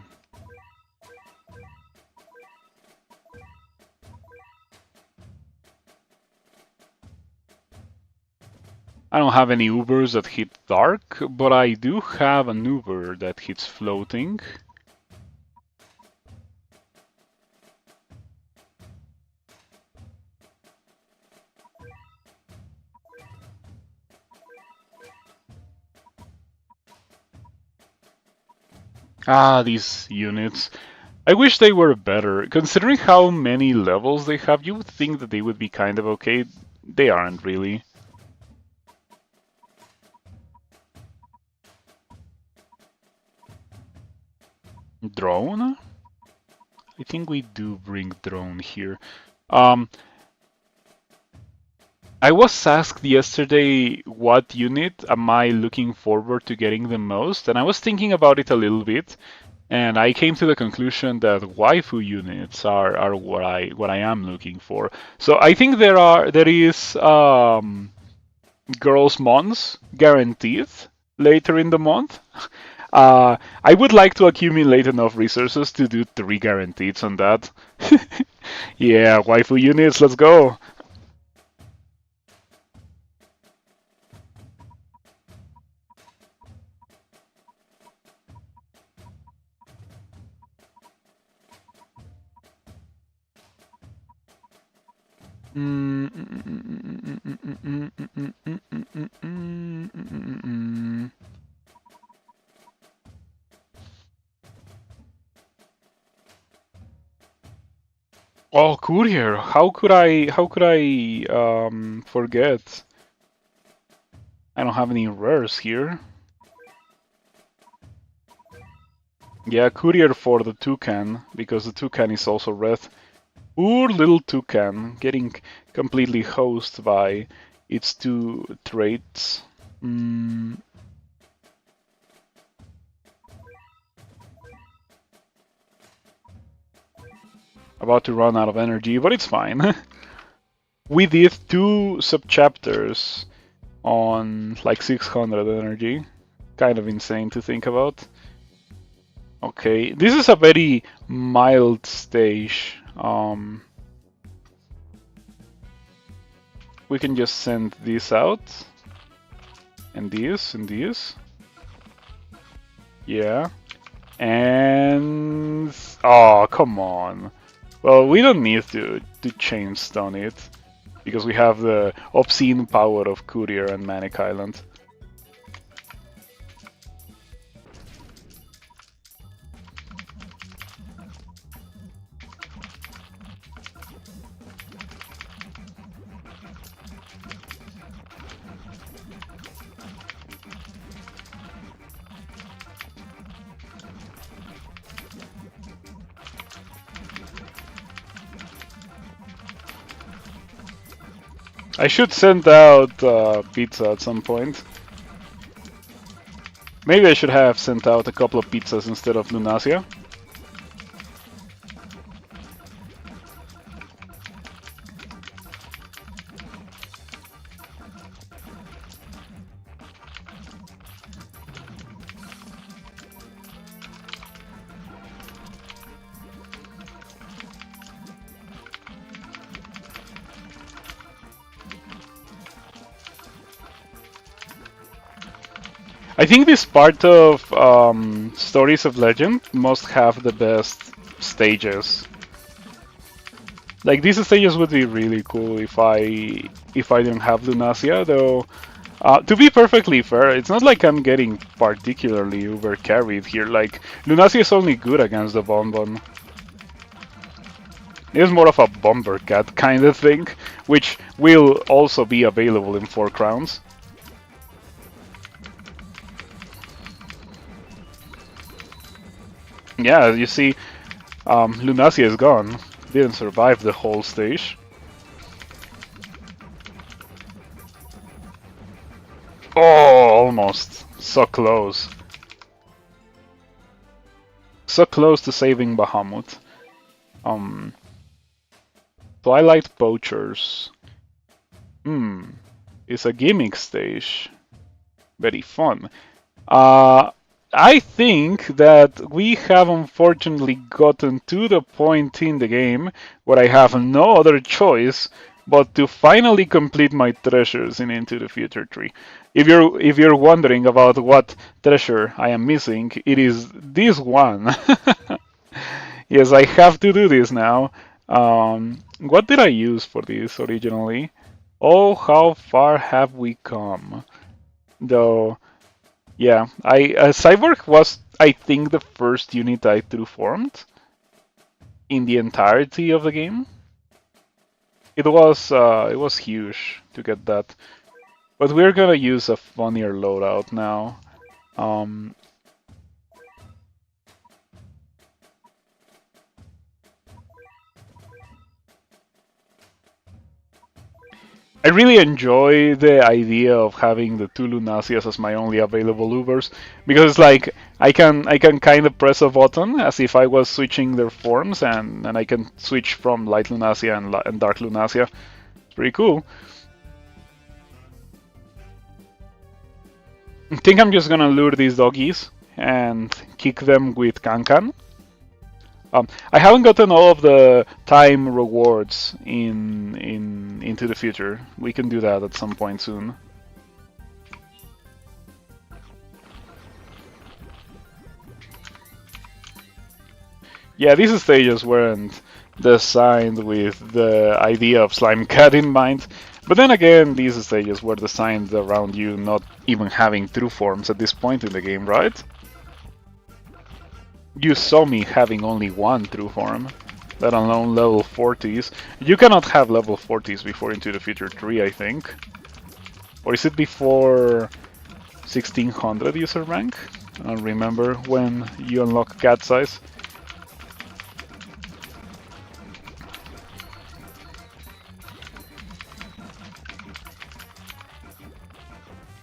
I don't have any Ubers that hit dark, but I do have an Uber that hits floating. Ah, these units. I wish they were better. Considering how many levels they have, you would think that they would be kind of okay. They aren't really. Drone? I think we do bring drone here. I was asked yesterday what unit am I looking forward to getting the most, and I was thinking about it a little bit, and I came to the conclusion that waifu units are what I am looking for. So I think there is girls mons guaranteed later in the month. I would like to accumulate enough resources to do 3 guaranteeds on that. Yeah, waifu units, let's go. Oh, courier! How could I forget? I don't have any rares here. Yeah, courier for the toucan, because the toucan is also red. Poor little toucan, getting completely hosed by its 2 traits. About to run out of energy, but it's fine. We did 2 subchapters on like 600 energy. Kind of insane to think about. Okay, this is a very mild stage. We can just send this out. And this. Yeah. And... oh, come on. Well, we don't need to chainstone it. because we have the obscene power of Courier and Manic Island. I should send out pizza at some point. Maybe I should have sent out a couple of pizzas instead of Lunasia. I think this part of Stories of Legend must have the best stages. Like, these stages would be really cool if I didn't have Lunasia, though. To be perfectly fair, it's not like I'm getting particularly overcarried here. Like, Lunasia is only good against the Bonbon. It's more of a Bomber Cat kind of thing, which will also be available in 4 crowns. Yeah, you see, Lunasia is gone. Didn't survive the whole stage. Oh, almost. So close. So close to saving Bahamut. Twilight Poachers. It's a gimmick stage. Very fun. I think that we have unfortunately gotten to the point in the game where I have no other choice but to finally complete my treasures in Into the Future 3. If you're wondering about what treasure I am missing, it is this one. Yes, I have to do this now. What did I use for this originally? Oh, how far have we come? Though, yeah, Cyborg was, I think, the first unit I threw formed in the entirety of the game. It was huge to get that, but we're gonna use a funnier loadout now. I really enjoy the idea of having the 2 Lunasias as my only available Ubers, because it's like I can kind of press a button as if I was switching their forms, and I can switch from Light Lunasia and Dark Lunasia. It's pretty cool. I think I'm just gonna lure these doggies and kick them with Kankan. I haven't gotten all of the time rewards in Into the Future. We can do that at some point soon. Yeah, these stages weren't designed with the idea of Slime Cat in mind, but then again, these stages were designed around you not even having true forms at this point in the game, right? You saw me having only 1 true form, let alone level 40s. You cannot have level 40s before Into the Future 3, I think. Or is it before 1600 user rank? I don't remember when you unlock cat size.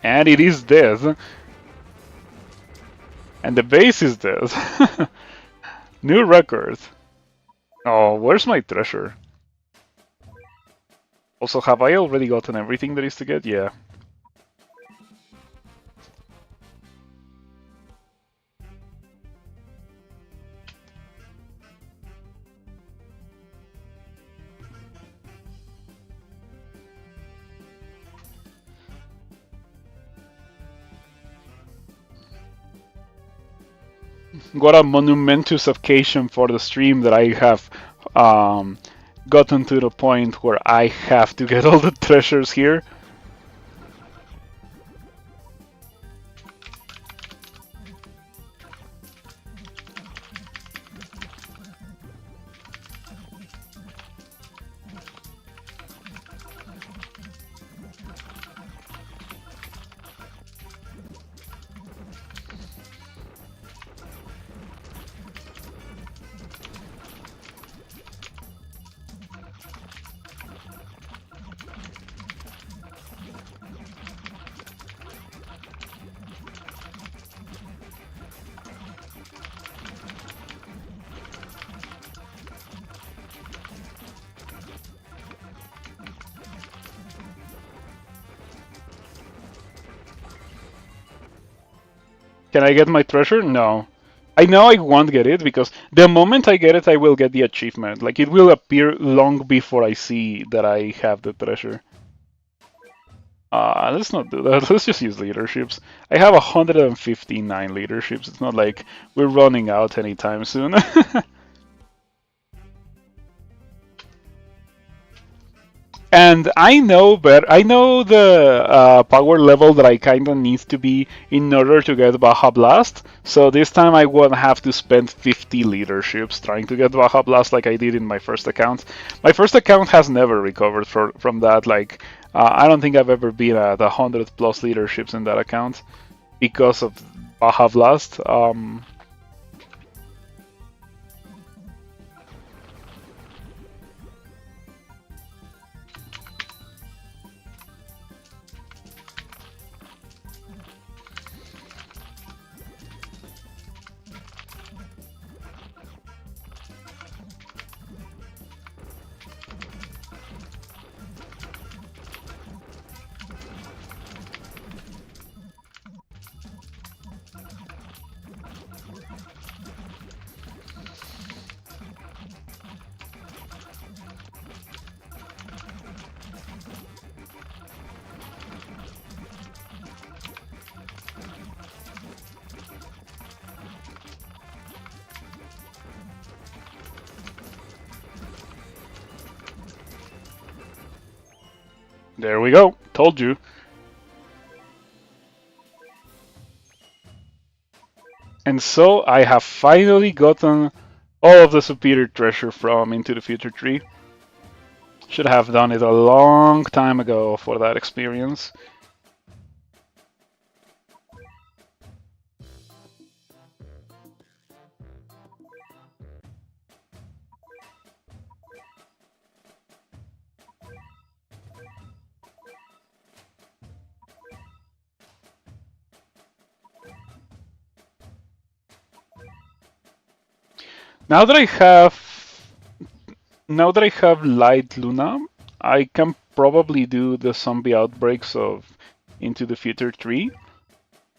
And it is dead. And the base is dead. New record. Oh, where's my treasure? Also, have I already gotten everything there is to get? Yeah. What a monumentous occasion for the stream that I have gotten to the point where I have to get all the treasures here. Can I get my treasure? No. I know I won't get it because the moment I get it, I will get the achievement. Like, it will appear long before I see that I have the treasure. Let's not do that. Let's just use leaderships. I have 159 leaderships. It's not like we're running out anytime soon. And I know the power level that I kinda need to be in order to get Baja Blast. So this time I won't have to spend 50 leaderships trying to get Baja Blast like I did in my first account. My first account has never recovered from that. Like, I don't think I've ever been at 100 plus leaderships in that account because of Baja Blast. There we go. Told you. And so I have finally gotten all of the superior treasure from Into the Future 3. Should have done it a long time ago for that experience. Now that I have Light Luna, I can probably do the zombie outbreaks of Into the Future 3,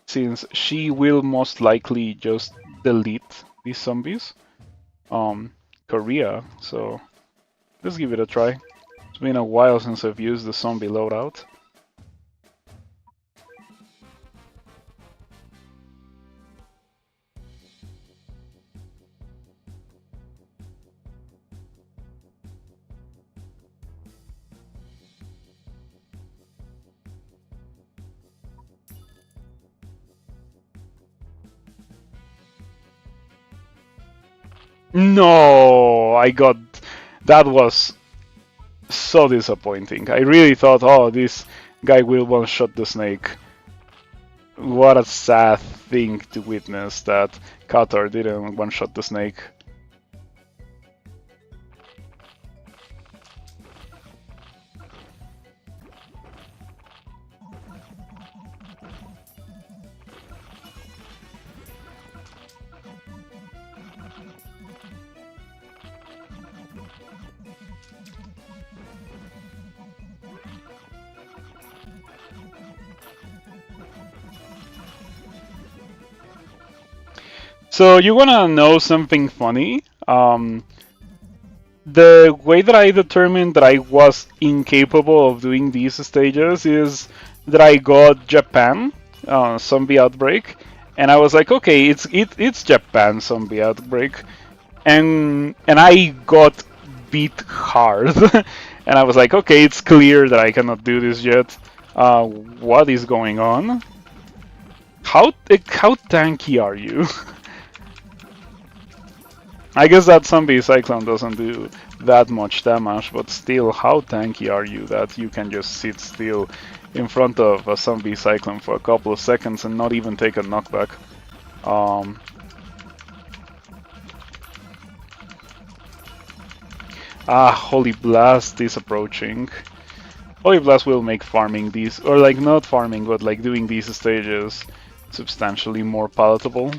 since she will most likely just delete these zombies. Korea, so let's give it a try. It's been a while since I've used the zombie loadout. No, I got... That was so disappointing. I really thought, oh, this guy will one-shot the snake. What a sad thing to witness that Qatar didn't one-shot the snake. So you wanna know something funny? The way that I determined that I was incapable of doing these stages is that I got Japan zombie outbreak, and I was like, okay, it's Japan zombie outbreak, and I got beat hard. And I was like, okay, it's clear that I cannot do this yet. What is going on? How tanky are you? I guess that zombie cyclone doesn't do that much damage, but still, how tanky are you that you can just sit still in front of a zombie cyclone for a couple of seconds and not even take a knockback? Holy Blast is approaching. Holy Blast will make farming these, or like not farming, but like doing these stages substantially more palatable.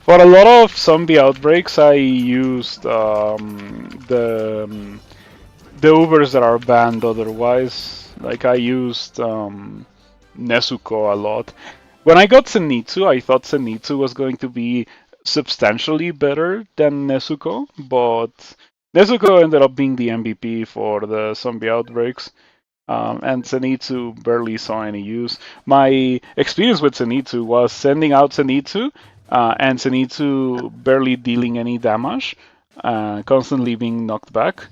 For a lot of zombie outbreaks, I used the Ubers that are banned otherwise. Like I used Nezuko a lot. When I got Zenitsu, I thought Zenitsu was going to be substantially better than Nezuko, but Nezuko ended up being the MVP for the zombie outbreaks. And Zenitsu barely saw any use. My experience with Zenitsu was sending out Zenitsu and Zenitsu barely dealing any damage, constantly being knocked back,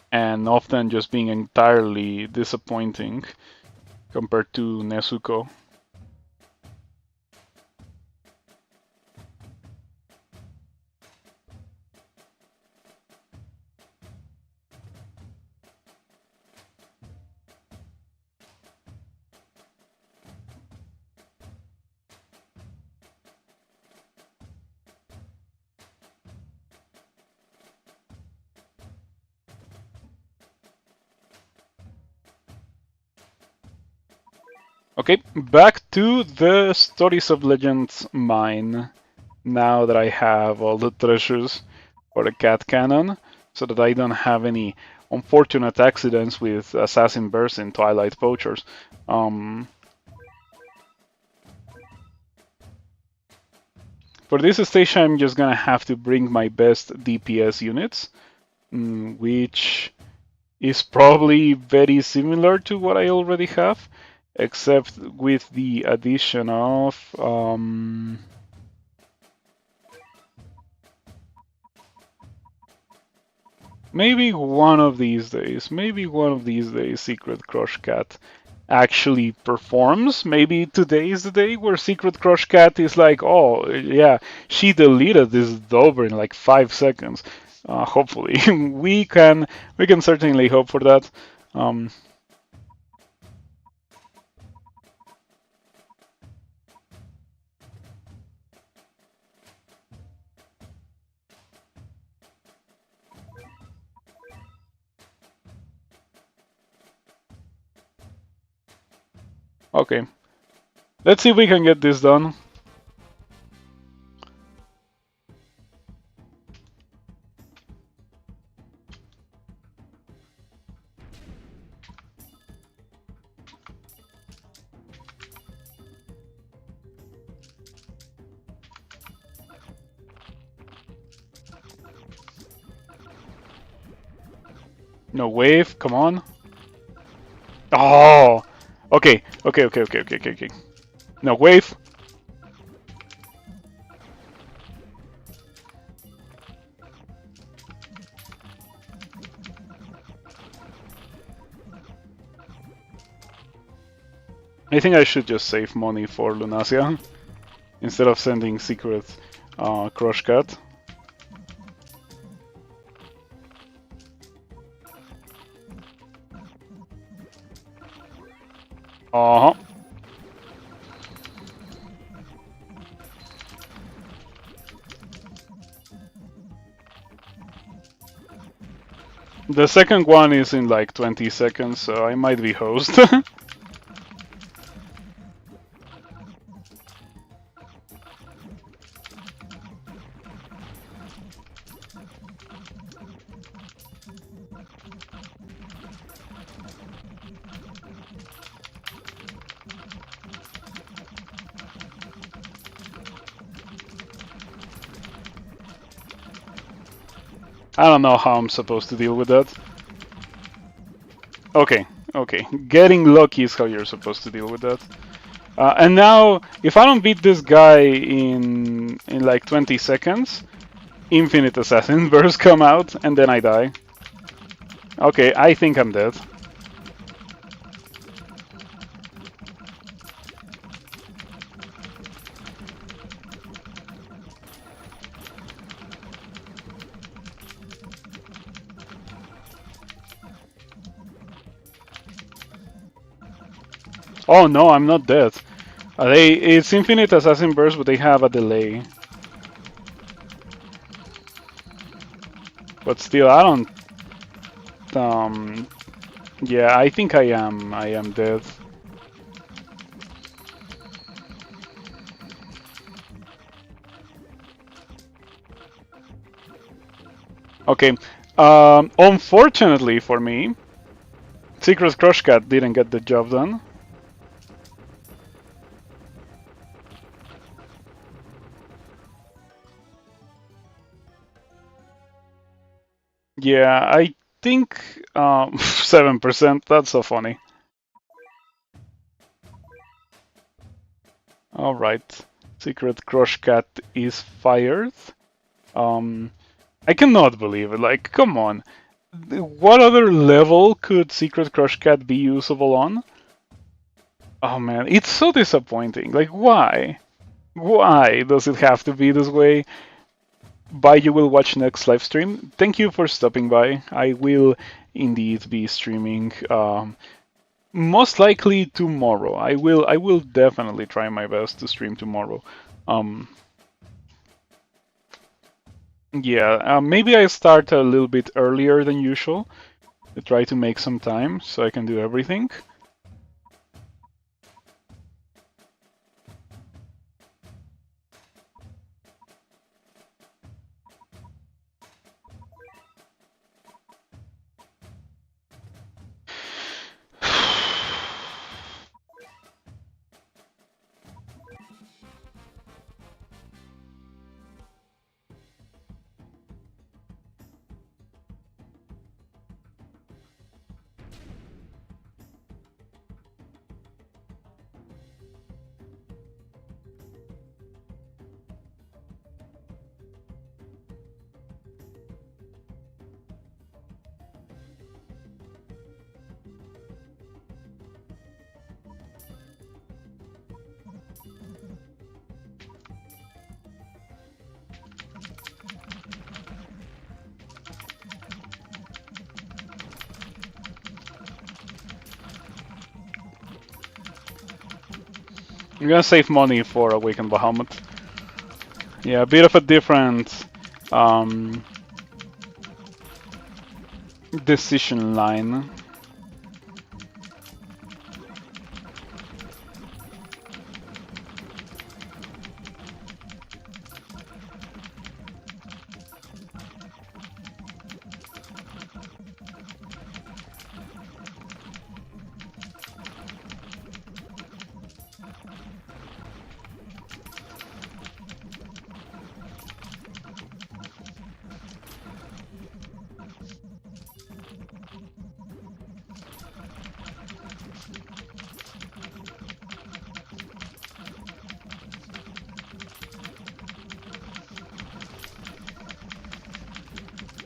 and often just being entirely disappointing compared to Nezuko. Okay, back to the Stories of Legends mine. Now that I have all the treasures for the cat cannon, so that I don't have any unfortunate accidents with assassin bursts in Twilight Poachers. For this stage, I'm just gonna have to bring my best DPS units, which is probably very similar to what I already have, except with the addition of maybe one of these days, Secret Crush Cat actually performs. Maybe today is the day where Secret Crush Cat is like, oh yeah, she deleted this Dober in like 5 seconds. Hopefully, we can certainly hope for that. Okay, let's see if we can get this done. No wave, come on. Oh, okay. No wave. I think I should just save money for Lunasia instead of sending Secret Crush Cat. Uh-huh. The second one is in like 20 seconds, so I might be host. I don't know how I'm supposed to deal with that. Okay, Okay, getting lucky is how you're supposed to deal with that. And now, if I don't beat this guy in like 20 seconds, Infinite Assassin Burst come out, and then I die. Okay, I think I'm dead. Oh no, I'm not dead. It's Infinite Assassin Burst, but they have a delay. But still, I don't. Yeah, I think I am. I am dead. Okay. Unfortunately for me, Secret Crush Cat didn't get the job done. Yeah, I think 7%. That's so funny. All right, Secret Crush Cat is fired. I cannot believe it. Like, come on. What other level could Secret Crush Cat be usable on? Oh man, it's so disappointing. Like, why? Why does it have to be this way? Bye, you will watch next live stream. Thank you for stopping by. I will indeed be streaming most likely tomorrow. I will definitely try my best to stream tomorrow. Um yeah, maybe I start a little bit earlier than usual to try to make some time so I can do everything. I'm gonna save money for Awakened Bahamut. Yeah, a bit of a different um, decision line.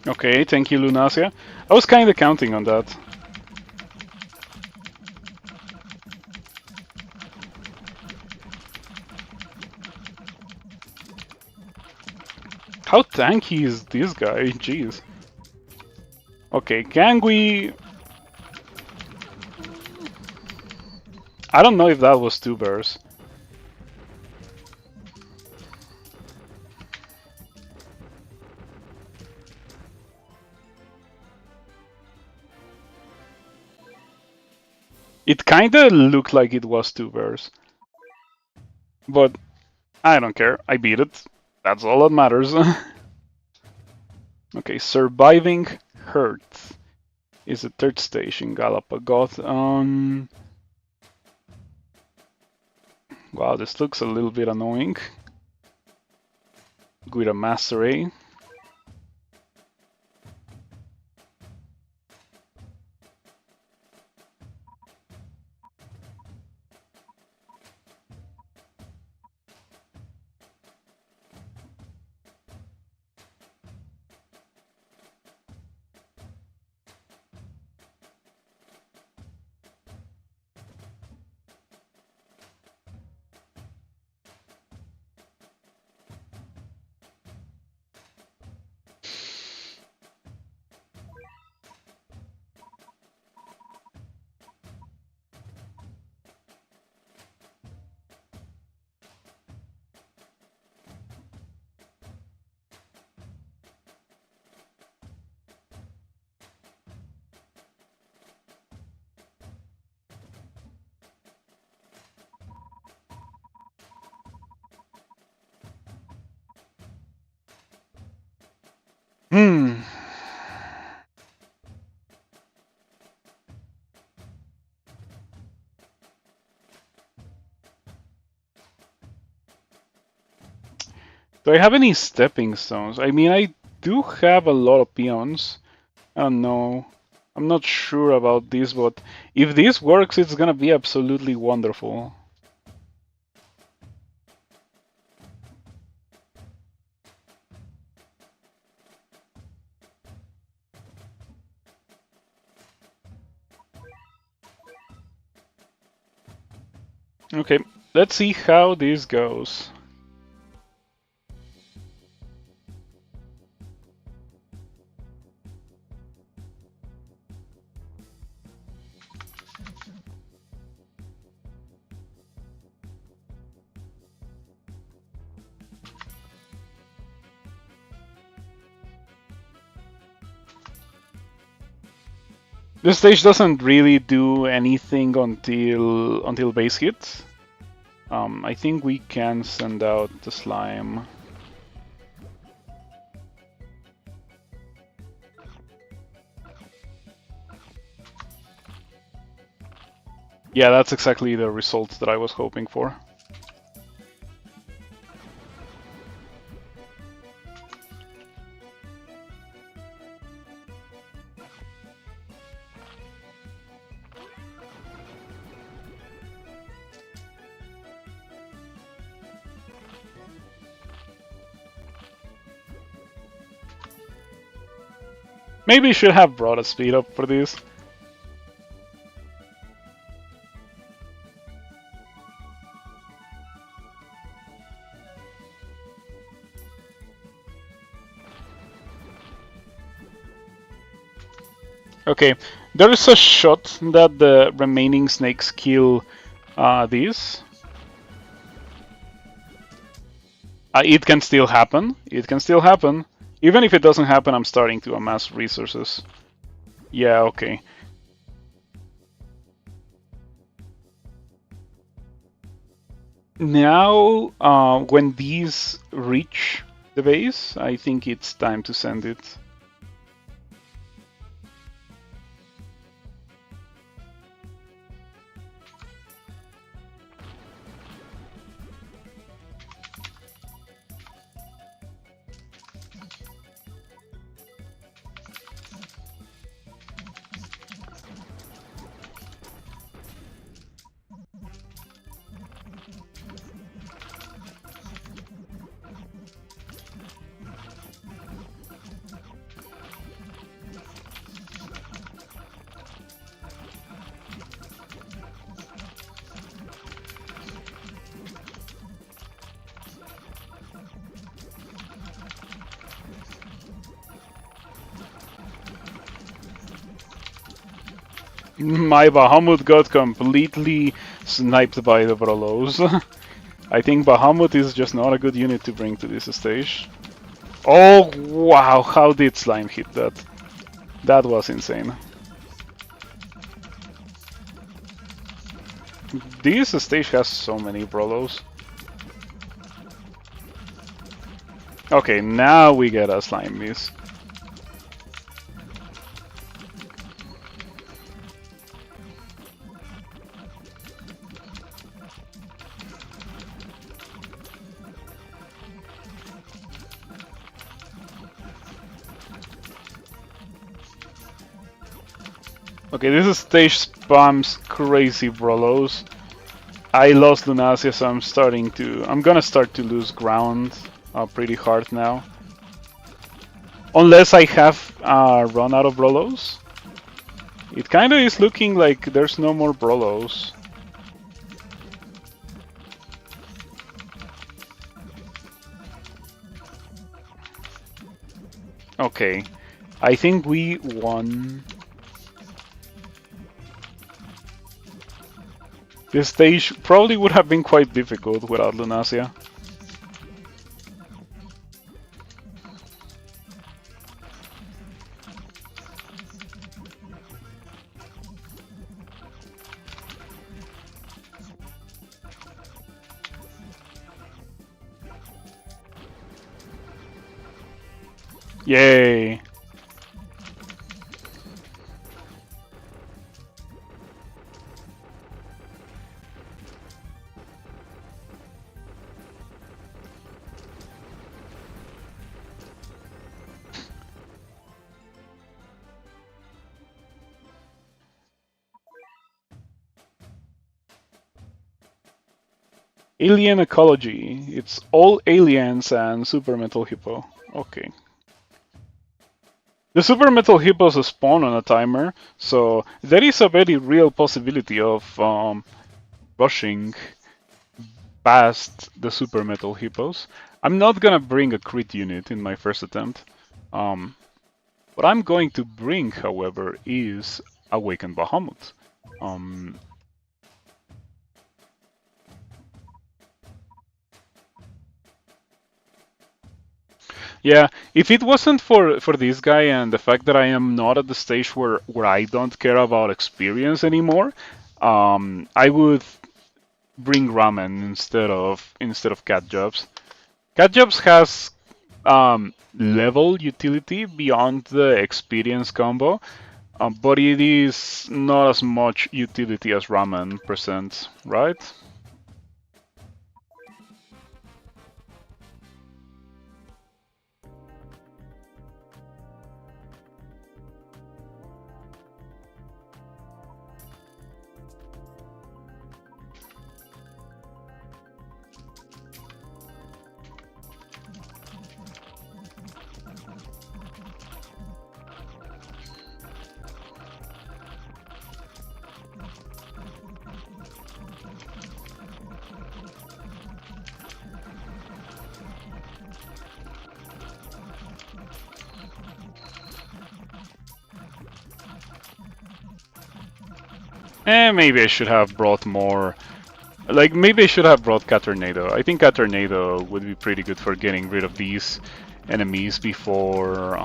Okay, thank you, Lunasia. I was kind of counting on that. How tanky is this guy? Jeez. Okay, can we... I don't know if that was 2 bears. It kinda looked like it was 2 bears. But I don't care, I beat it. That's all that matters. Okay, surviving hurt is the 3rd stage in Galapagos. Wow, this looks a little bit annoying. With a Master A. Hmm. Do I have any stepping stones? I mean, I do have a lot of peons. I don't know. I'm not sure about this, but if this works, it's gonna be absolutely wonderful. Okay, let's see how this goes. This stage doesn't really do anything until base hit. I think we can send out the slime. Yeah, that's exactly the result that I was hoping for. Maybe you should have brought a speed up for this. Okay, there is a shot that the remaining snakes kill these. It can still happen. It can still happen. Even if it doesn't happen, I'm starting to amass resources. Yeah, okay. Now, when these reach the base, I think it's time to send it. My Bahamut got completely sniped by the Brolos. I think Bahamut is just not a good unit to bring to this stage. Oh, wow, how did Slime hit that? That was insane. This stage has so many Brolos. Okay, now we get a Slime miss. Okay, this stage spams crazy Brolos. I lost Lunasia, so I'm gonna start to lose ground pretty hard now. Unless I have run out of Brolos. It kinda is looking like there's no more Brolos. Okay, I think we won. This stage probably would have been quite difficult without Lunasia. Yay! Alien ecology. It's all aliens and super metal hippo. Okay. The super metal hippos spawn on a timer, so there is a very real possibility of rushing past the super metal hippos. I'm not gonna bring a crit unit in my first attempt. What I'm going to bring, however, is Awakened Bahamut. Yeah, if it wasn't for this guy and the fact that I am not at the stage where I don't care about experience anymore, I would bring ramen instead of cat jobs. Cat jobs has level utility beyond the experience combo, but it is not as much utility as ramen presents, right? Maybe I should have brought more. Like, maybe I should have brought Cat Tornado. I think Cat Tornado would be pretty good for getting rid of these enemies before,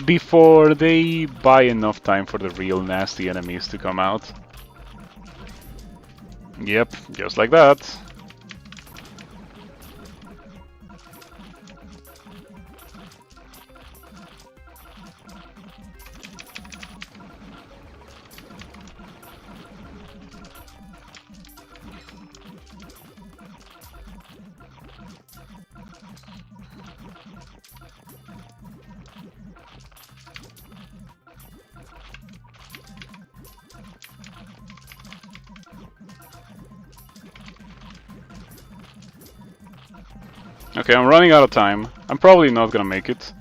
before they buy enough time for the real nasty enemies to come out. Yep, just like that. Okay, I'm running out of time. I'm probably not gonna make it.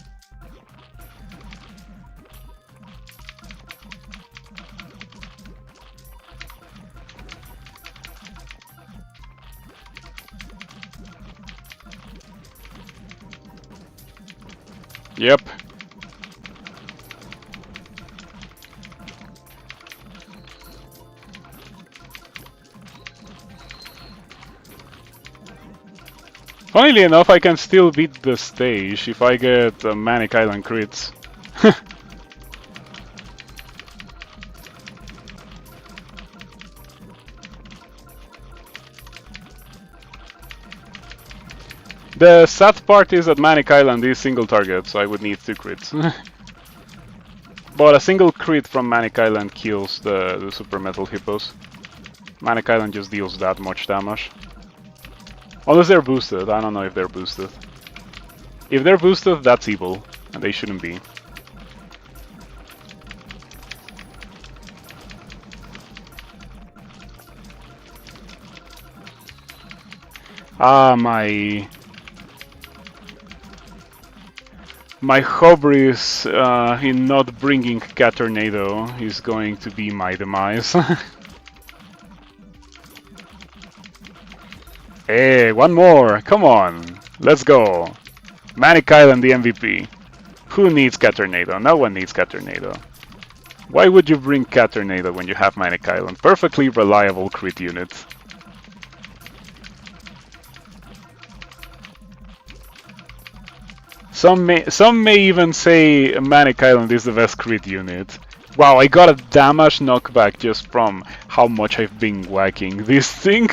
Yep. Funnily enough, I can still beat the stage if I get Manic Island crits. The sad part is that Manic Island is single target, so I would need 2 crits. But a single crit from Manic Island kills the Super Metal Hippos. Manic Island just deals that much damage. Unless they're boosted, I don't know if they're boosted. If they're boosted, that's evil, and they shouldn't be. Ah, my hubris in not bringing Cat Tornado is going to be my demise. Hey, one more! Come on! Let's go! Manic Island the MVP. Who needs Cat Tornado? No one needs Cat Tornado. Why would you bring Cat Tornado when you have Manic Island? Perfectly reliable crit unit. Some may even say Manic Island is the best crit unit. Wow, I got a damage knockback just from how much I've been whacking this thing.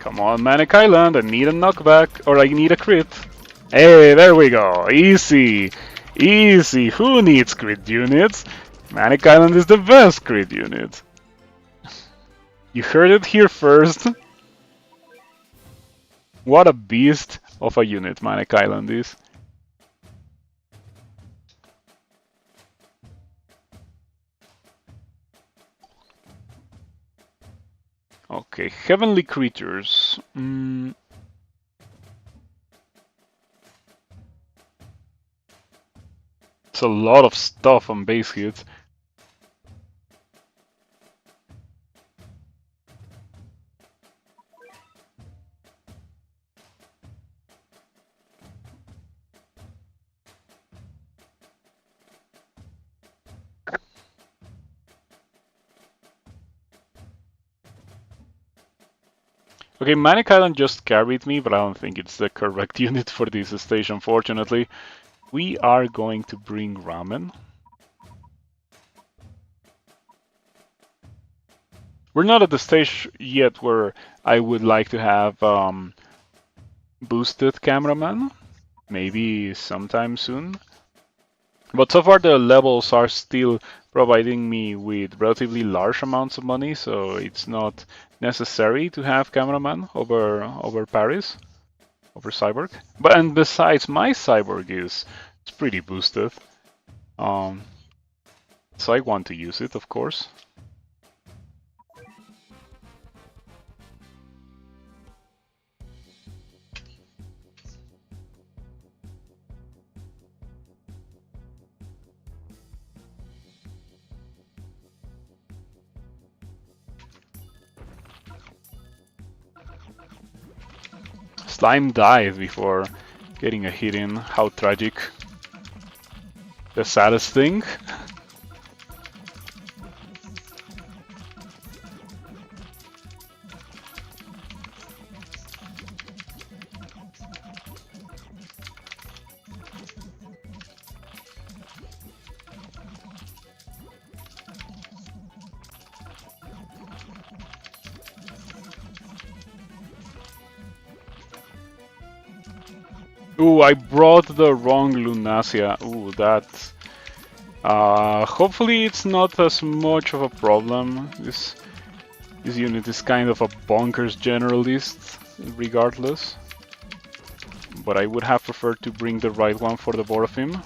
Come on, Manic Island, I need a knockback, or I need a crit. Hey, there we go, easy! Easy, who needs crit units? Manic Island is the best crit unit. You heard it here first. What a beast of a unit Manic Island is. Okay, heavenly creatures. It's a lot of stuff on base hit. Okay, Manic Island just carried me, but I don't think it's the correct unit for this stage, unfortunately. We are going to bring Ramen. We're not at the stage yet where I would like to have boosted cameraman. Maybe sometime soon. But so far the levels are still providing me with relatively large amounts of money, so it's not necessary to have cameraman over Paris, over Cyborg. And besides, my Cyborg is pretty boosted, so I want to use it, of course. Slime died before getting a hit in. How tragic. The saddest thing. Ooh, I brought the wrong Lunasia. Ooh, that... hopefully it's not as much of a problem. This unit is kind of a bonkers generalist, regardless. But I would have preferred to bring the right one for the both of him.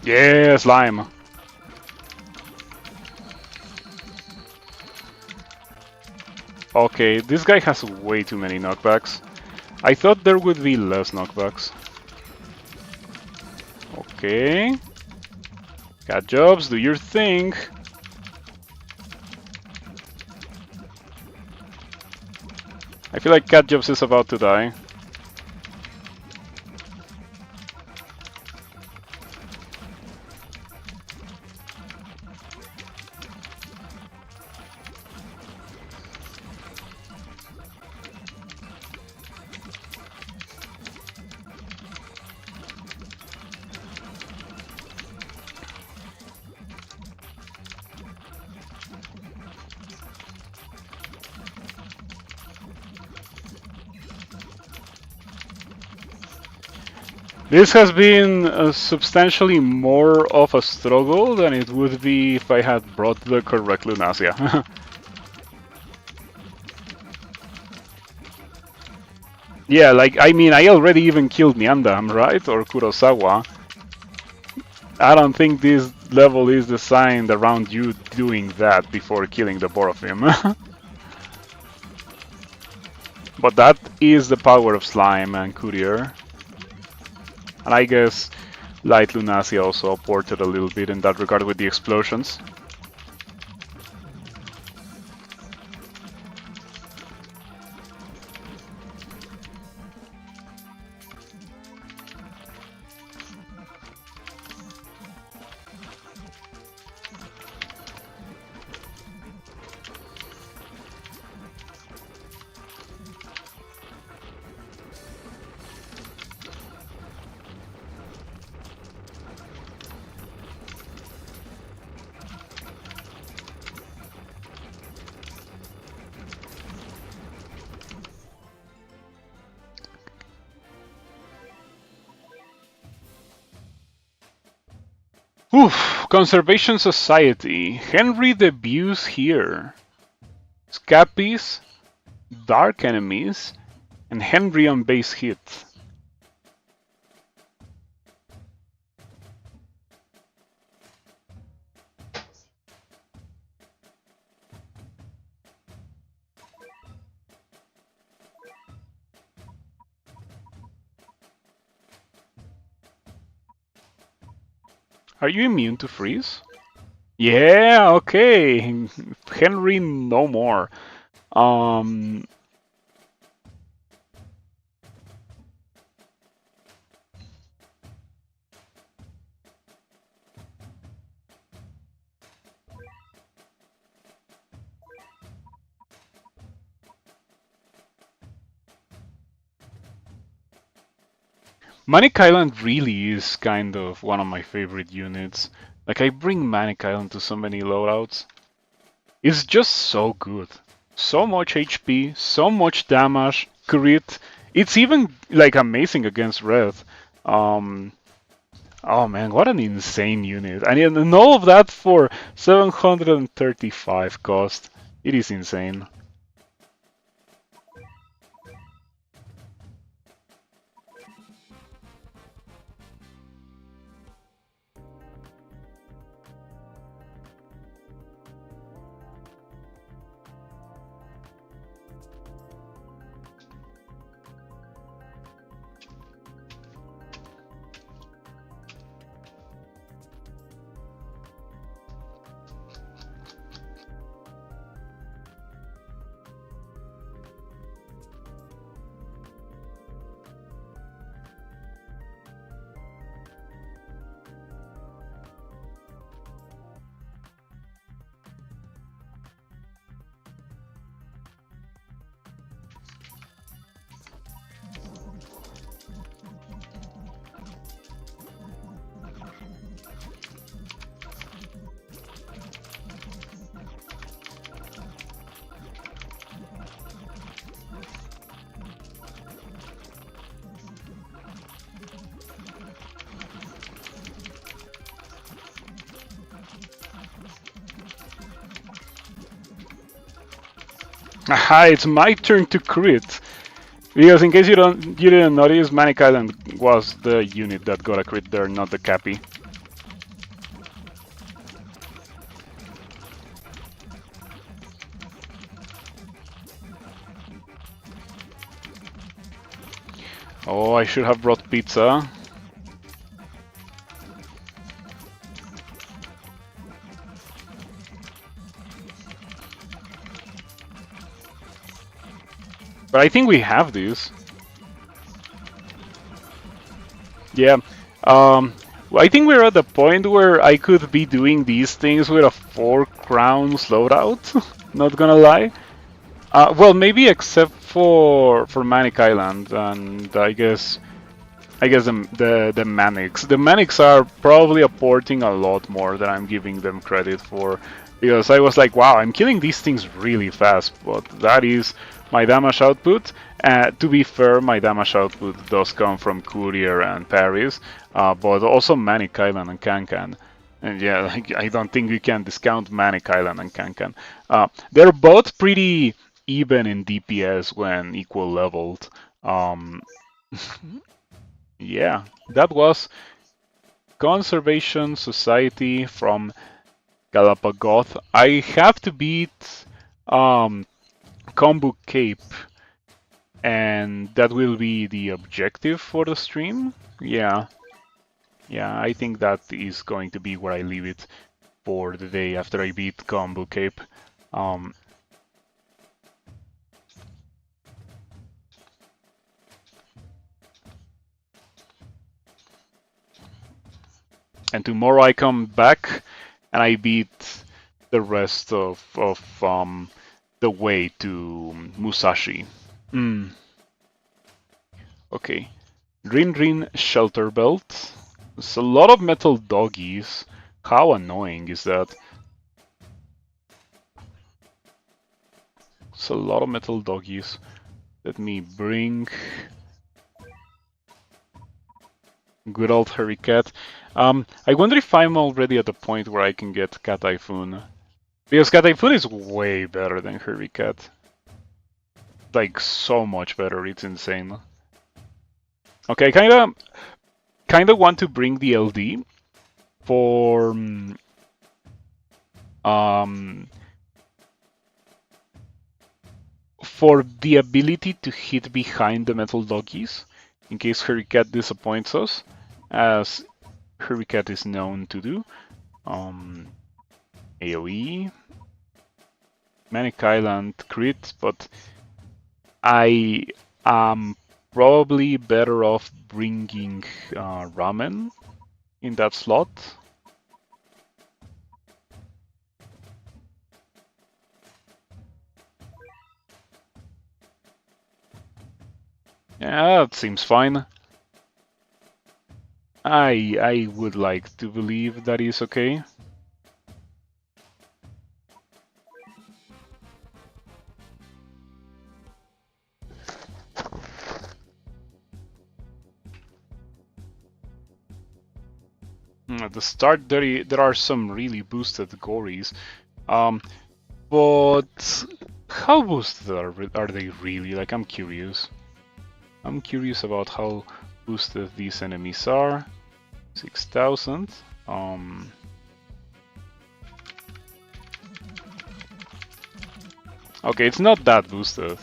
Yeah, slime. Okay, this guy has way too many knockbacks. I thought there would be less knockbacks. Okay. Cat jobs, do your thing. I feel like Cat Jobs is about to die. This has been substantially more of a struggle than it would be if I had brought the correct Lunasia. Yeah, like, I mean, I already even killed Miyandam, right? Or Kurosawa. I don't think this level is designed around you doing that before killing the both of him. But that is the power of Slime and Courier. And I guess Light Lunacy also aported a little bit in that regard with the explosions. Oof, Conservation Society. Henry debuts here. Scappies, Dark Enemies, and Henry on base hit. Are you immune to freeze? Yeah, okay. Henry, no more. Manic Island really is kind of one of my favorite units. Like, I bring Manic Island to so many loadouts. It's just so good. So much HP, so much damage, crit. It's even, like, amazing against red. Oh man, what an insane unit. And all of that for 735 cost. It is insane. Aha, it's my turn to crit. Because in case you didn't notice, Manic Island was the unit that got a crit there, not the Cappy. Oh, I should have brought pizza. But I think we have this. Yeah. I think we're at the point where I could be doing these things with a 4 crowns loadout. Not gonna lie. Well, maybe except for Manic Island, and I guess the Manics. The Manics are probably apporting a lot more than I'm giving them credit for. Because I was like, wow, I'm killing these things really fast, but that is my damage output. To be fair, my damage output does come from Courier and Paris, but also Manic Island and Kankan. And yeah, I don't think we can discount Manic Island and Kankan. They're both pretty even in DPS when equal leveled. Yeah, that was Conservation Society from Galapagoth. I have to beat Combo Cape and that will be the objective for the stream. Yeah, I think that is going to be where I leave it for the day after I beat Combo Cape. And tomorrow I come back and I beat the rest of the way to Musashi. Okay. Rin Rin Shelter Belt. There's a lot of metal doggies. How annoying is that? It's a lot of metal doggies. Let me bring good old Hurry Cat. I wonder if I'm already at the point where I can get Cat Typhoon. Because Cat Typhoon is way better than Hurry Cat. Like, so much better, it's insane. Okay, I kinda want to bring the LD for the ability to hit behind the metal doggies in case Hurry Cat disappoints us, as Hurry Cat is known to do. AoE, Manic Island crit, but I am probably better off bringing Ramen in that slot. Yeah, that seems fine. I would like to believe that is okay. At the start, there are some really boosted Gories, but how boosted are they really? Like, I'm curious. I'm curious about how boosted these enemies are. 6,000. Okay, it's not that boosted.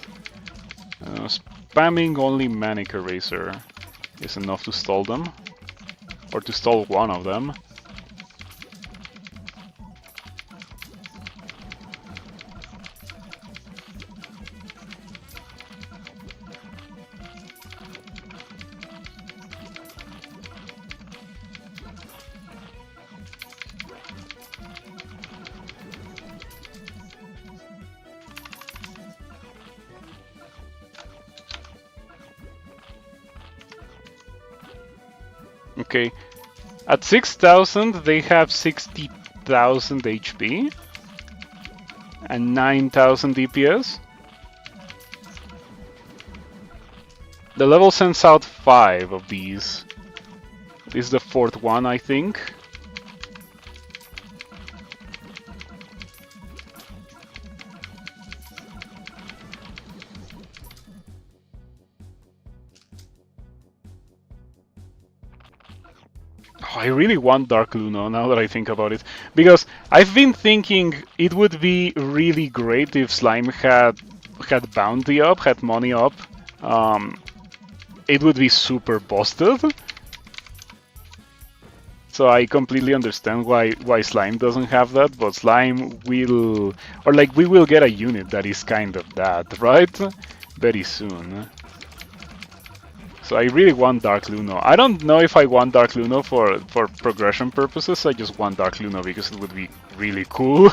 Spamming only Manic Eraser is enough to stall them. Or to stall one of them. Okay, at 6,000 they have 60,000 HP and 9,000 DPS. The level sends out 5 of these. This is the 4th one, I think. I really want Dark Luno now that I think about it, because I've been thinking it would be really great if Slime had bounty up, had money up. It would be super busted. So I completely understand why Slime doesn't have that, but Slime will, or like we will get a unit that is kind of that, right? Very soon. So I really want Dark Luno. I don't know if I want Dark Luno for progression purposes, I just want Dark Luno because it would be really cool.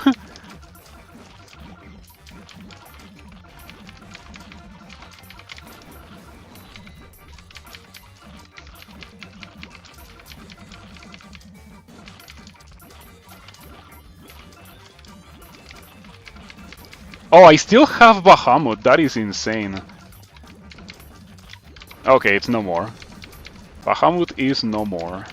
Oh, I still have Bahamut, that is insane. Okay, it's no more. Bahamut is no more.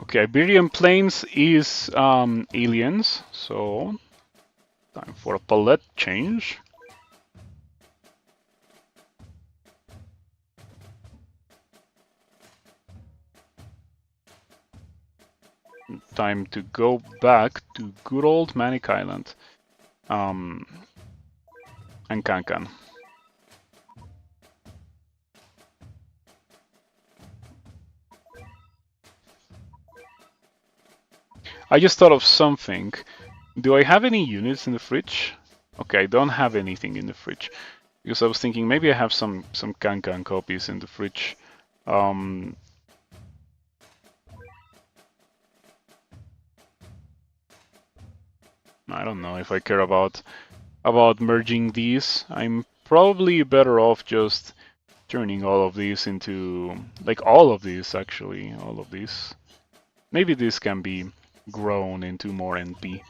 Okay, Iberian Plains is aliens, so time for a palette change. Time to go back to good old Manic Island. And Kankan. I just thought of something. Do I have any units in the fridge? Okay, I don't have anything in the fridge. Because I was thinking maybe I have some Kankan copies in the fridge. I don't know if I care about merging these. I'm probably better off just turning all of these into, like all of these actually, all of these. Maybe this can be grown into more NP.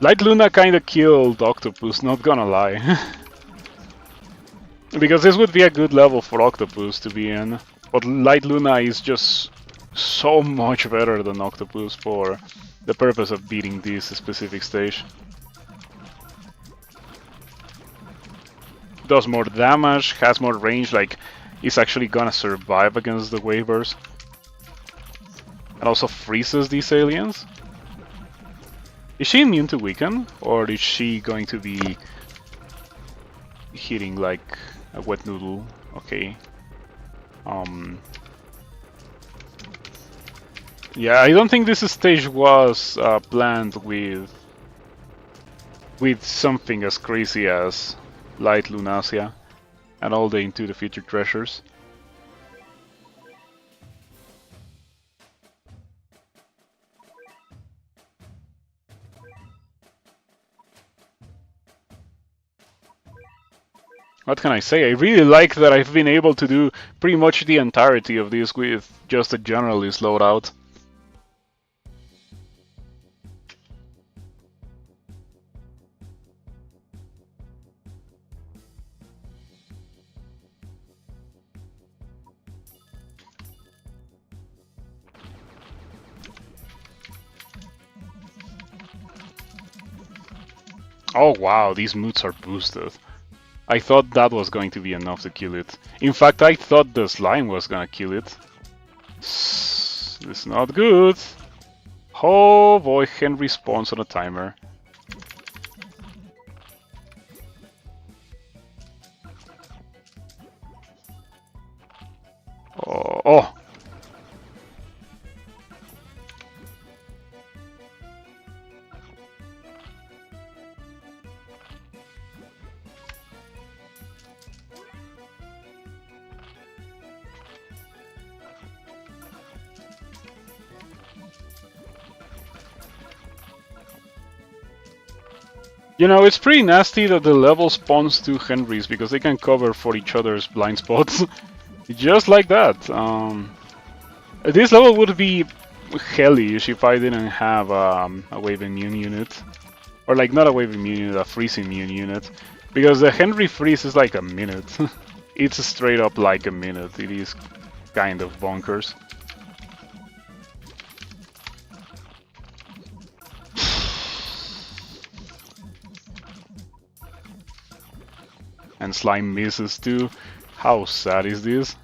Light Luna kinda killed Octopus, not gonna lie. Because this would be a good level for Octopus to be in. But Light Luna is just so much better than Octopus for the purpose of beating this specific stage. Does more damage, has more range, like is actually gonna survive against the waivers. And also freezes these aliens. Is she immune to weaken, or is she going to be hitting like a wet noodle? Okay. Yeah, I don't think this stage was planned with something as crazy as Light Lunasia and all the Into the Future treasures. What can I say? I really like that I've been able to do pretty much the entirety of this with just a generalist loadout. Oh wow, these moods are boosted. I thought that was going to be enough to kill it. In fact, I thought the slime was gonna kill it. It's not good. Oh boy, Henry spawns on a timer. Oh. You know, it's pretty nasty that the level spawns two Henrys because they can cover for each other's blind spots. Just like that. This level would be hellish if I didn't have a wave immune unit. Or like, not a wave immune unit, a freeze immune unit. Because the Henry freeze is like a minute. It's straight up like a minute. It is kind of bonkers. And Slime misses too. How sad is this?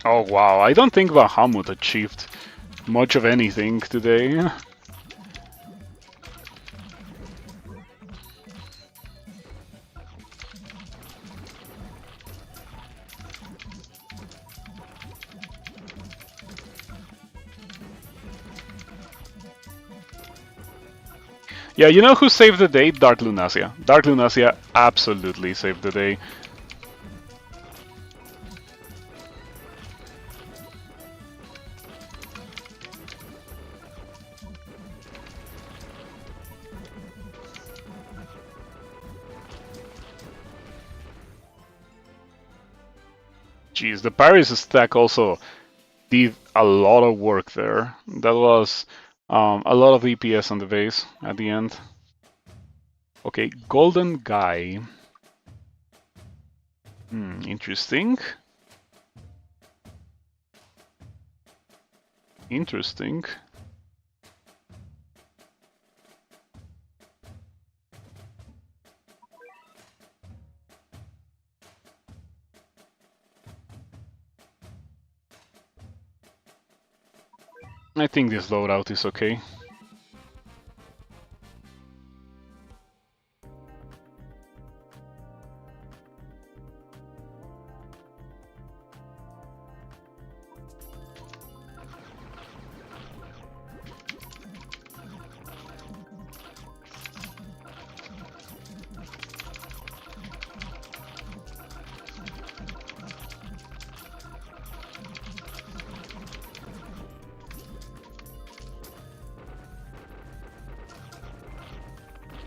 Oh wow, I don't think Bahamut achieved much of anything today. Yeah, you know who saved the day? Dark Lunasia. Dark Lunasia absolutely saved the day. Jeez, the Paris stack also did a lot of work there. That was a lot of DPS on the base at the end. Okay, Golden Guy. Interesting. Interesting. I think this loadout is okay.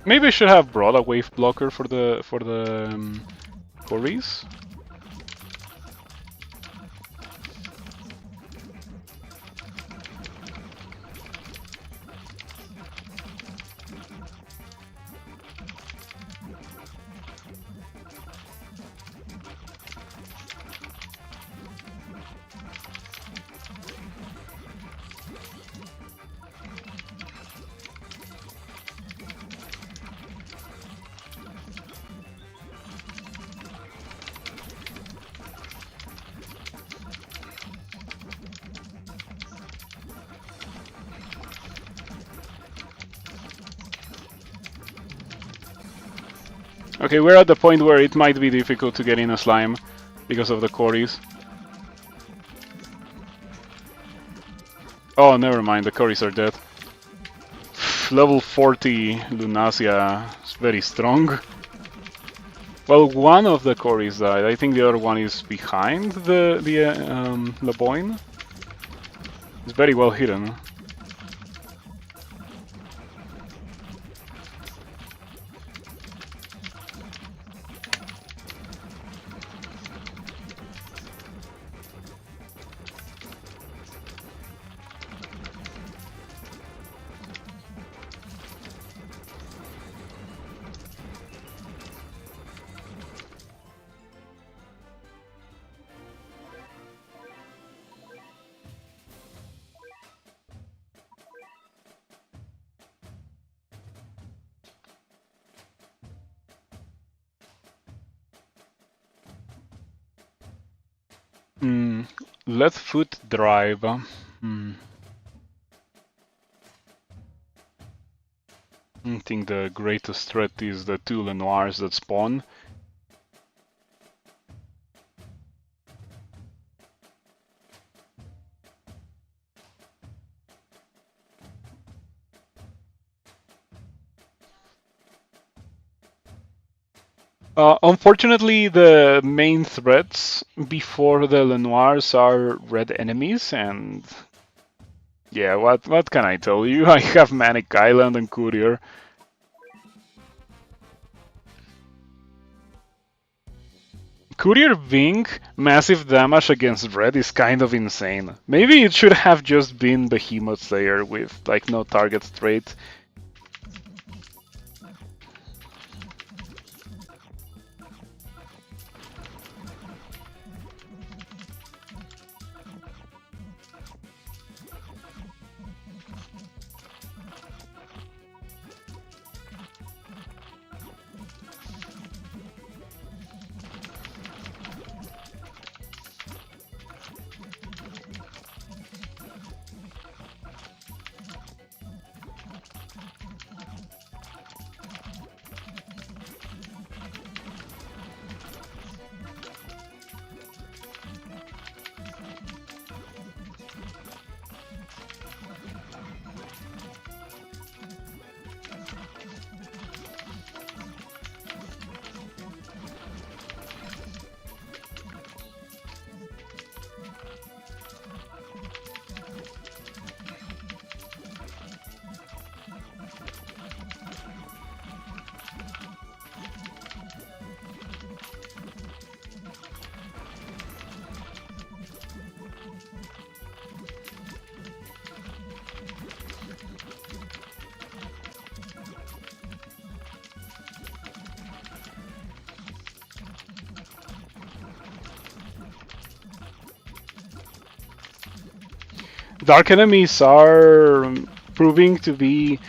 Maybe I should have brought a wave blocker for the Cories. Okay, we're at the point where it might be difficult to get in a slime because of the Cories. Oh, never mind, the Cories are dead. Level 40 Lunasia is very strong. Well, one of the Cories died. I think the other one is behind the Laboyne. It's very well hidden. Let foot drive. I think the greatest threat is the two Lenoirs that spawn. Unfortunately, the main threats before the Lenoirs are red enemies, and yeah, what can I tell you? I have Manic Island and Courier. Courier being massive damage against red is kind of insane. Maybe it should have just been Behemoth Slayer with like no target trait. dark enemies are proving to be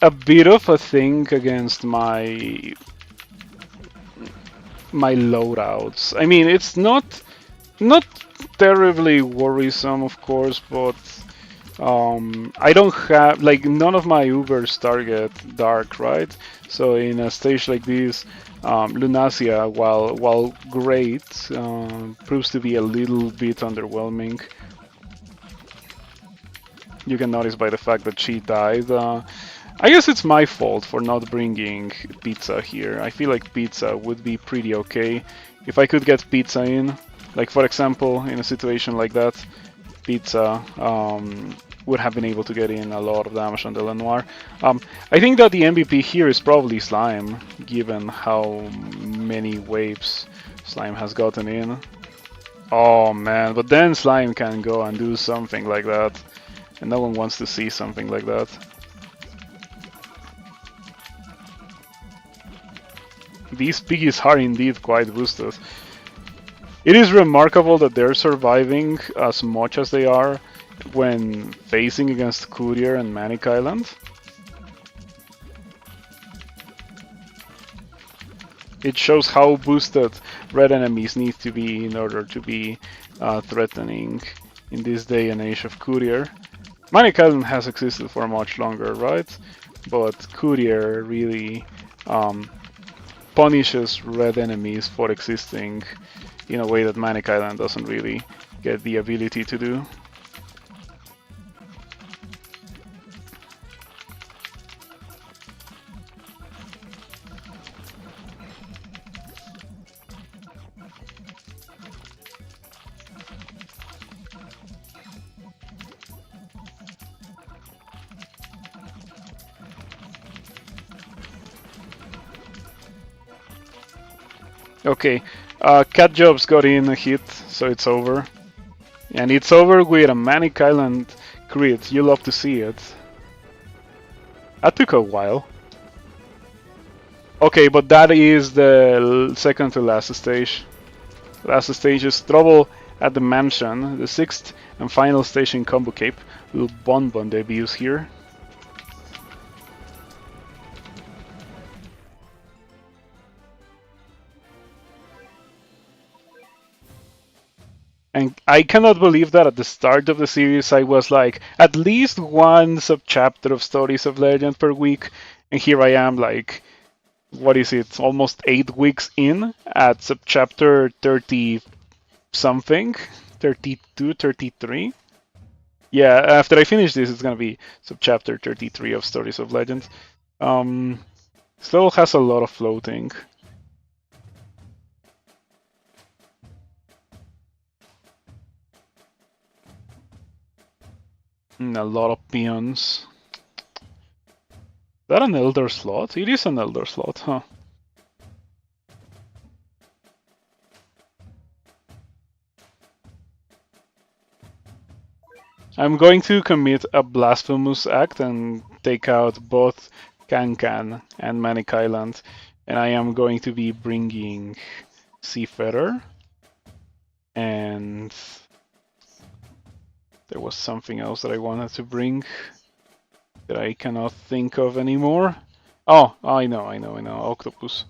a bit of a thing against my loadouts. I mean, it's not terribly worrisome, of course, but I don't have, like, none of my Ubers target dark, right? So in a stage like this, Lunacia, while great, proves to be a little bit underwhelming. You can notice by the fact that she died. I guess it's my fault for not bringing pizza here. I feel like pizza would be pretty okay if I could get pizza in. Like, for example, in a situation like that, pizza would have been able to get in a lot of damage on the Lenoir. I think that the MVP here is probably Slime, given how many waves Slime has gotten in. Oh man, but then Slime can go and do something like that, and no one wants to see something like that. These piggies are indeed quite boosted. It is remarkable that they're surviving as much as they are when facing against Courier and Manic Island. It shows how boosted red enemies need to be in order to be threatening in this day and age of Courier. Manic Island has existed for much longer, right? But Courier really punishes red enemies for existing in a way that Manic Island doesn't really get the ability to do. Okay, Cat Jobs got in a hit, so it's over. And it's over with a Manic Island crit. You love to see it. That took a while. Okay, but that is the second to last stage. Last stage is Trouble at the Mansion, the sixth and final stage in Combo Cape. Little Bonbon debuts here. And I cannot believe that at the start of the series I was like, at least one subchapter of Stories of Legend per week, and here I am like, what is it, almost 8 weeks in at subchapter 30 something, 32, 33. Yeah, after I finish this, it's gonna be subchapter 33 of Stories of Legend. Still has a lot of floating. And a lot of peons. Is that an Elder slot? It is an Elder slot, huh? I'm going to commit a blasphemous act and take out both Can and Manic Island, and I am going to be bringing Seafeather, and there was something else that I wanted to bring that I cannot think of anymore. Oh, I know, Octopus.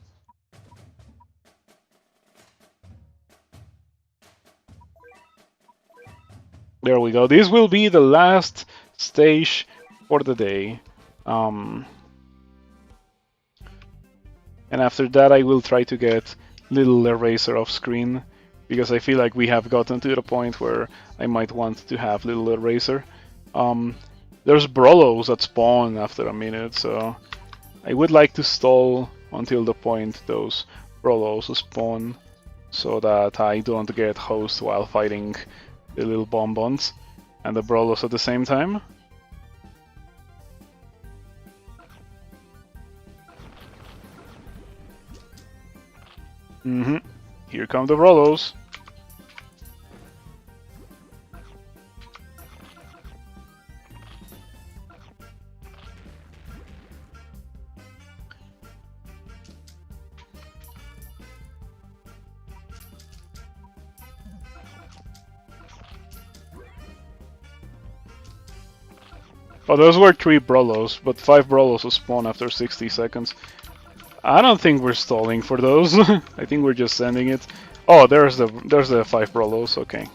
There we go. This will be the last stage for the day. And after that I will try to get Little Eraser off screen, because I feel like we have gotten to the point where I might want to have Little Eraser. There's Brolos that spawn after a minute, so I would like to stall until the point those Brolos spawn, so that I don't get host while fighting the little bonbons and the Brolos at the same time. Here come the Brolos. Oh, those were 3 Brolos, but 5 Brolos will spawn after 60 seconds. I don't think we're stalling for those. I think we're just sending it. Oh, there's the 5 Brolos. Okay.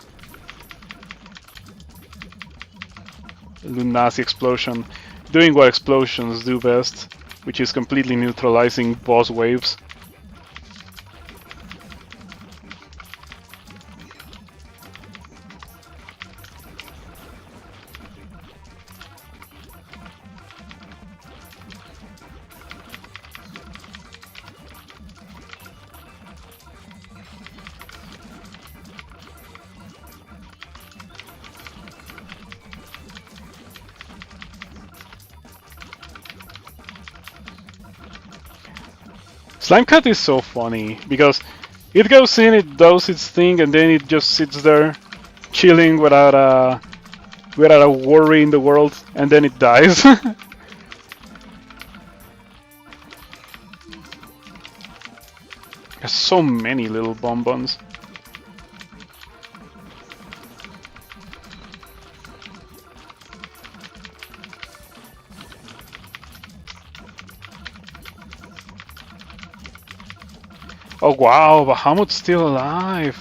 Lunasi explosion, doing what explosions do best, which is completely neutralizing boss waves. Slimecat is so funny because it goes in, it does its thing, and then it just sits there, chilling without a worry in the world, and then it dies. There's so many little bonbons. Oh wow, Bahamut's still alive.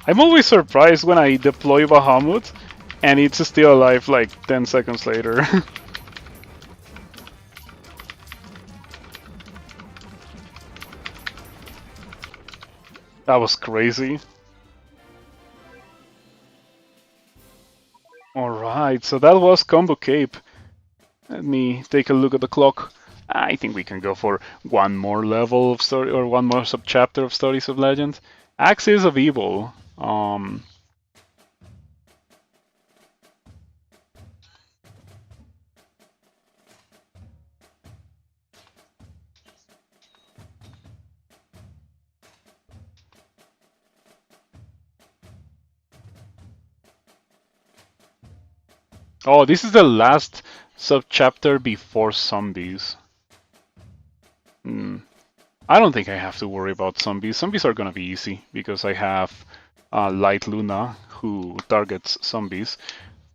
I'm always surprised when I deploy Bahamut and it's still alive like 10 seconds later. That was crazy. Alright, so that was Combo Cape. Let me take a look at the clock. I think we can go for one more level of story, or one more sub-chapter of Stories of Legend. Axis of Evil. Oh, this is the last sub-chapter before zombies. I don't think I have to worry about zombies. Zombies are gonna be easy because I have Light Luna who targets zombies.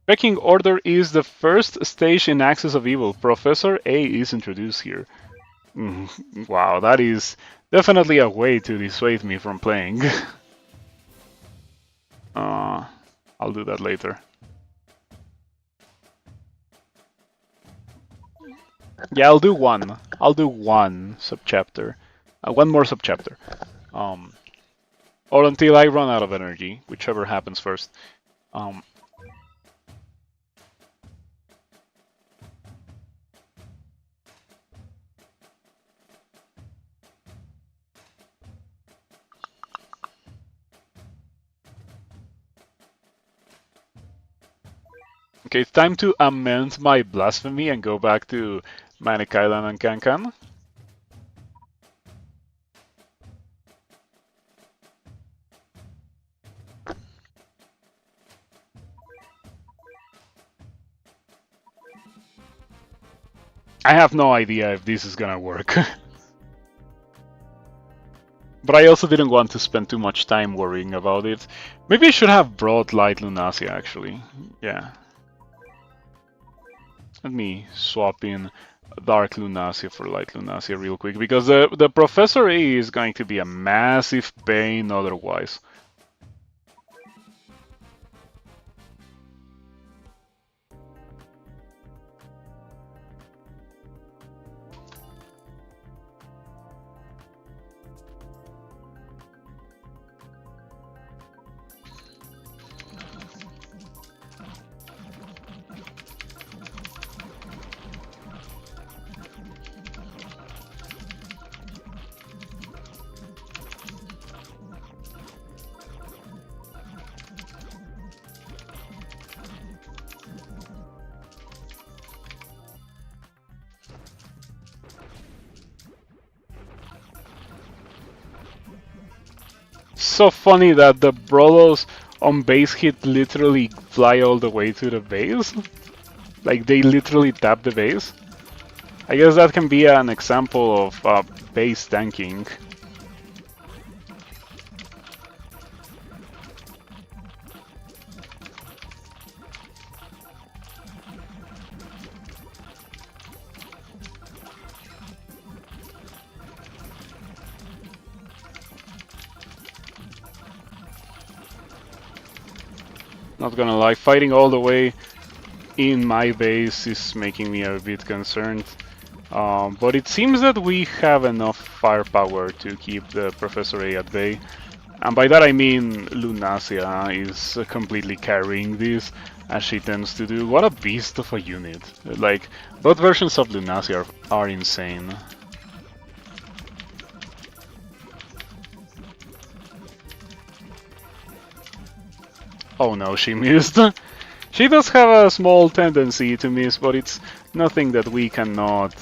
Pecking Order is the first stage in Axis of Evil. Professor A is introduced here. Wow, that is definitely a way to dissuade me from playing. I'll do that later. Yeah, I'll do one. I'll do one sub-chapter. One more sub-chapter. Or until I run out of energy, whichever happens first. Okay, it's time to amend my blasphemy and go back to Manic Island and Kankan. I have no idea if this is gonna work. But I also didn't want to spend too much time worrying about it. Maybe I should have brought Light Lunasia, actually. Yeah. Let me swap in Dark Lunasia for Light Lunasia real quick, because the Professor A is going to be a massive pain otherwise. So funny that the Brolos on base hit literally fly all the way to the base. Like they literally tap the base. I guess that can be an example of base tanking. Not gonna lie, fighting all the way in my base is making me a bit concerned. But it seems that we have enough firepower to keep the Professor A at bay. And by that I mean Lunacia is completely carrying this, as she tends to do. What a beast of a unit. Like, both versions of Lunacia are insane. Oh no, she missed. She does have a small tendency to miss, but it's nothing that we cannot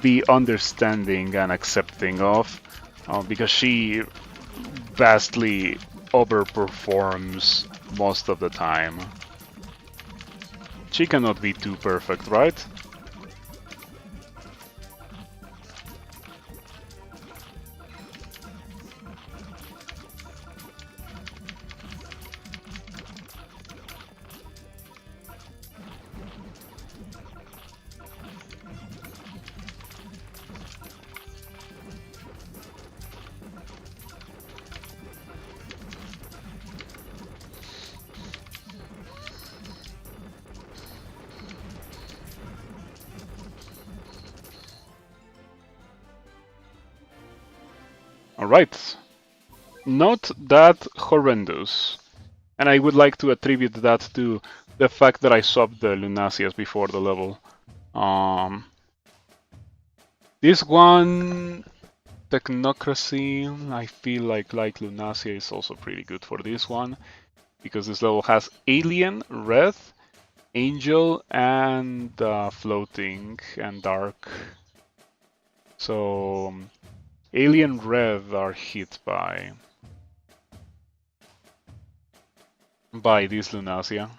be understanding and accepting of, because she vastly overperforms most of the time. She cannot be too perfect, right? Alright. Not that horrendous. And I would like to attribute that to the fact that I swapped the Lunacias before the level. This one, Technocracy, I feel like Lunacia is also pretty good for this one, because this level has Alien, Red, Angel, and Floating and Dark. So Alien Red are hit by this Lunacia.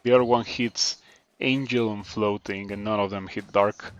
The other one hits Angel and Floating, and none of them hit Dark.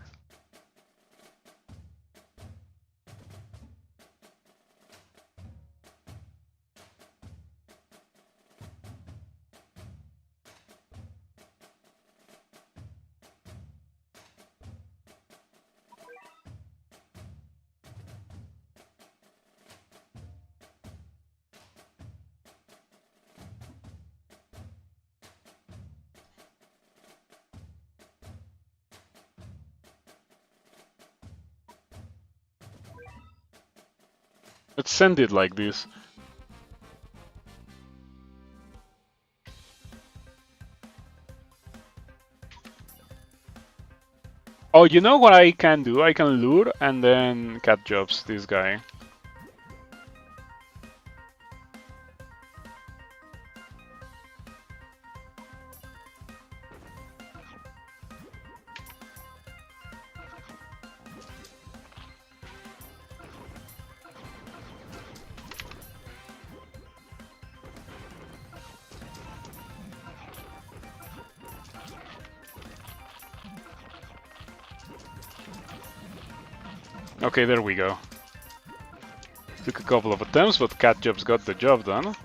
Let's send it like this. Oh, you know what I can do? I can lure and then cat jobs this guy. Okay, there we go. Took a couple of attempts, but cat jobs got the job done.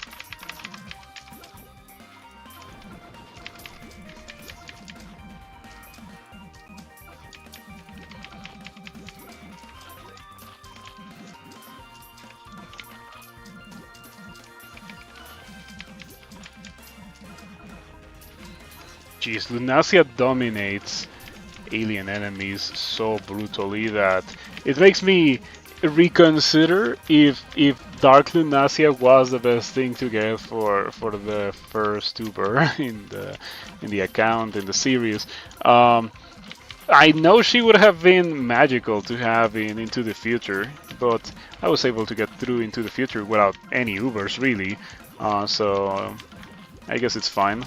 Jeez, Lunacia dominates alien enemies so brutally that it makes me reconsider if Dark Lunacia was the best thing to get for the first tuber in the account in the series. I know she would have been magical to have in Into the Future, but I was able to get through Into the Future without any Ubers really, so I guess it's fine.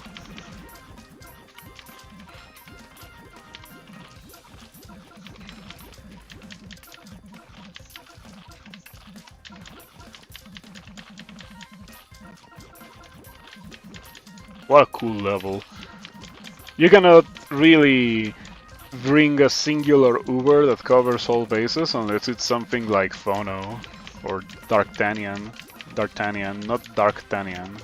What a cool level. You cannot really bring a singular Uber that covers all bases unless it's something like Phono or D'Artagnan. D'Artagnan, not D'Artagnan.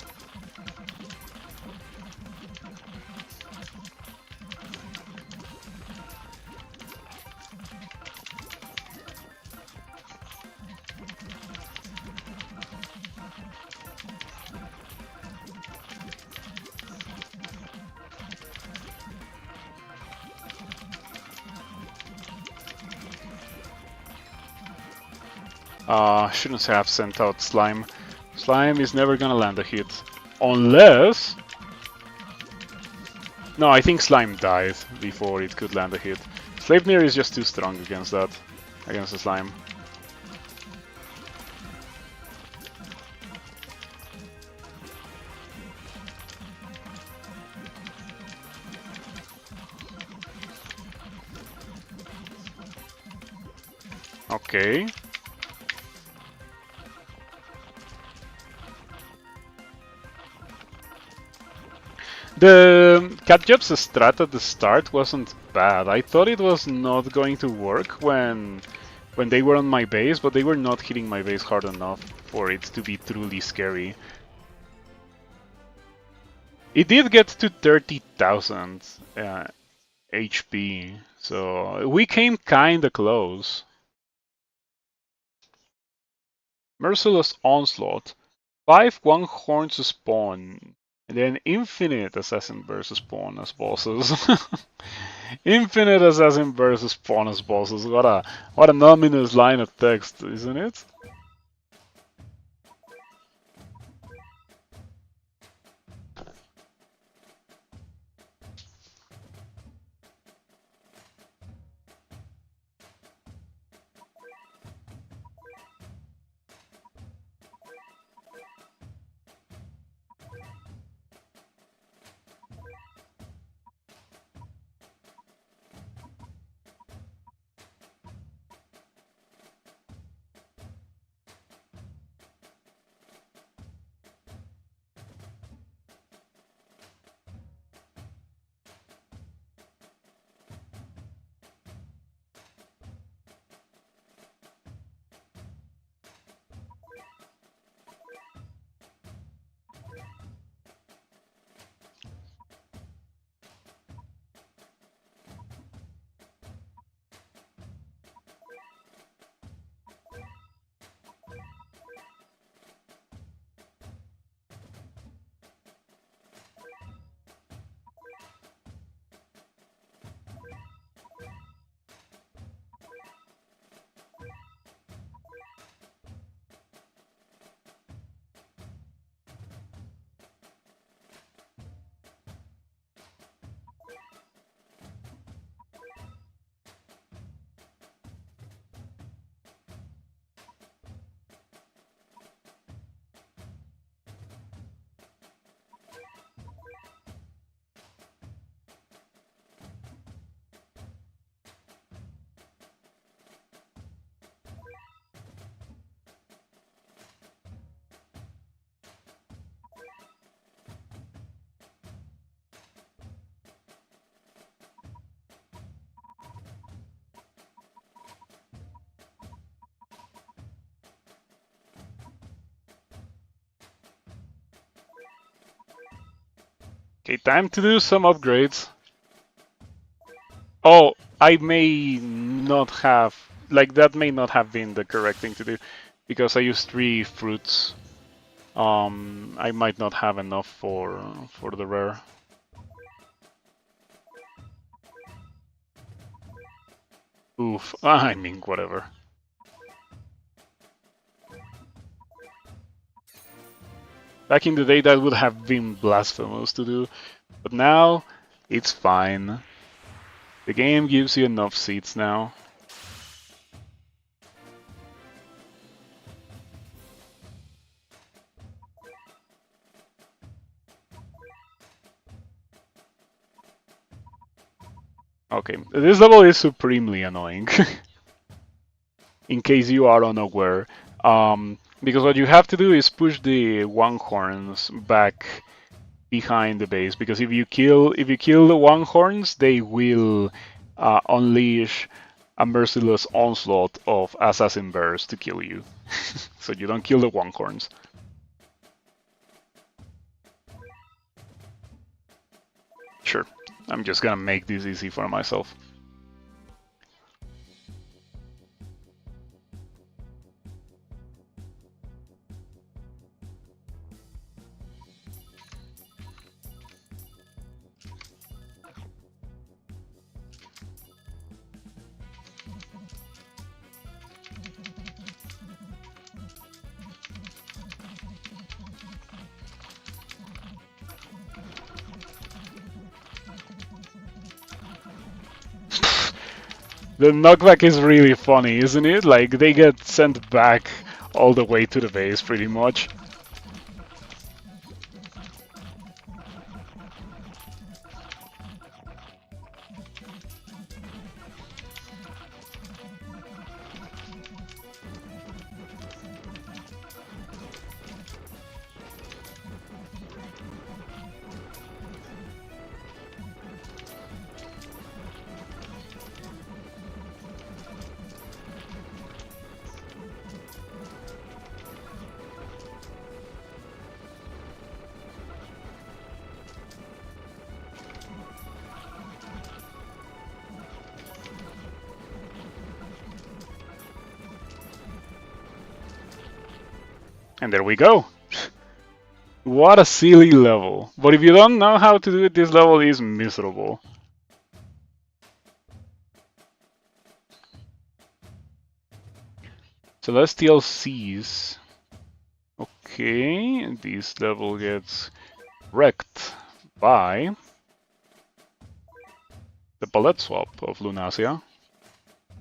Shouldn't have sent out Slime. Slime is never gonna land a hit. Unless... No, I think Slime died before it could land a hit. Sleipnir is just too strong against that. Against the Slime. Okay. The Catjob's strat at the start wasn't bad. I thought it was not going to work when they were on my base, but they were not hitting my base hard enough for it to be truly scary. It did get to 30,000 HP, so we came kinda close. Merciless Onslaught. 5 1-horns spawn, and then Infinite Assassin versus spawn as bosses. Infinite Assassin versus spawn as bosses. What a ominous line of text, isn't it? Okay, time to do some upgrades. Oh, I may not have... Like, that may not have been the correct thing to do, because I used 3 fruits. I might not have enough for the rare. Oof, I mean, whatever. Back in the day, that would have been blasphemous to do, but now it's fine. The game gives you enough seats now. Okay, this level is supremely annoying. In case you are unaware. Because what you have to do is push the 1-horns back behind the base, because if you kill the 1-horns, they will unleash a merciless onslaught of assassin bears to kill you. So you don't kill the 1-horns. Sure, I'm just gonna make this easy for myself. The knockback is really funny, isn't it? Like, they get sent back all the way to the base, pretty much. And there we go. What a silly level. But if you don't know how to do it, this level is miserable. Celestial Seas. Okay, this level gets wrecked by the palette swap of Lunasia.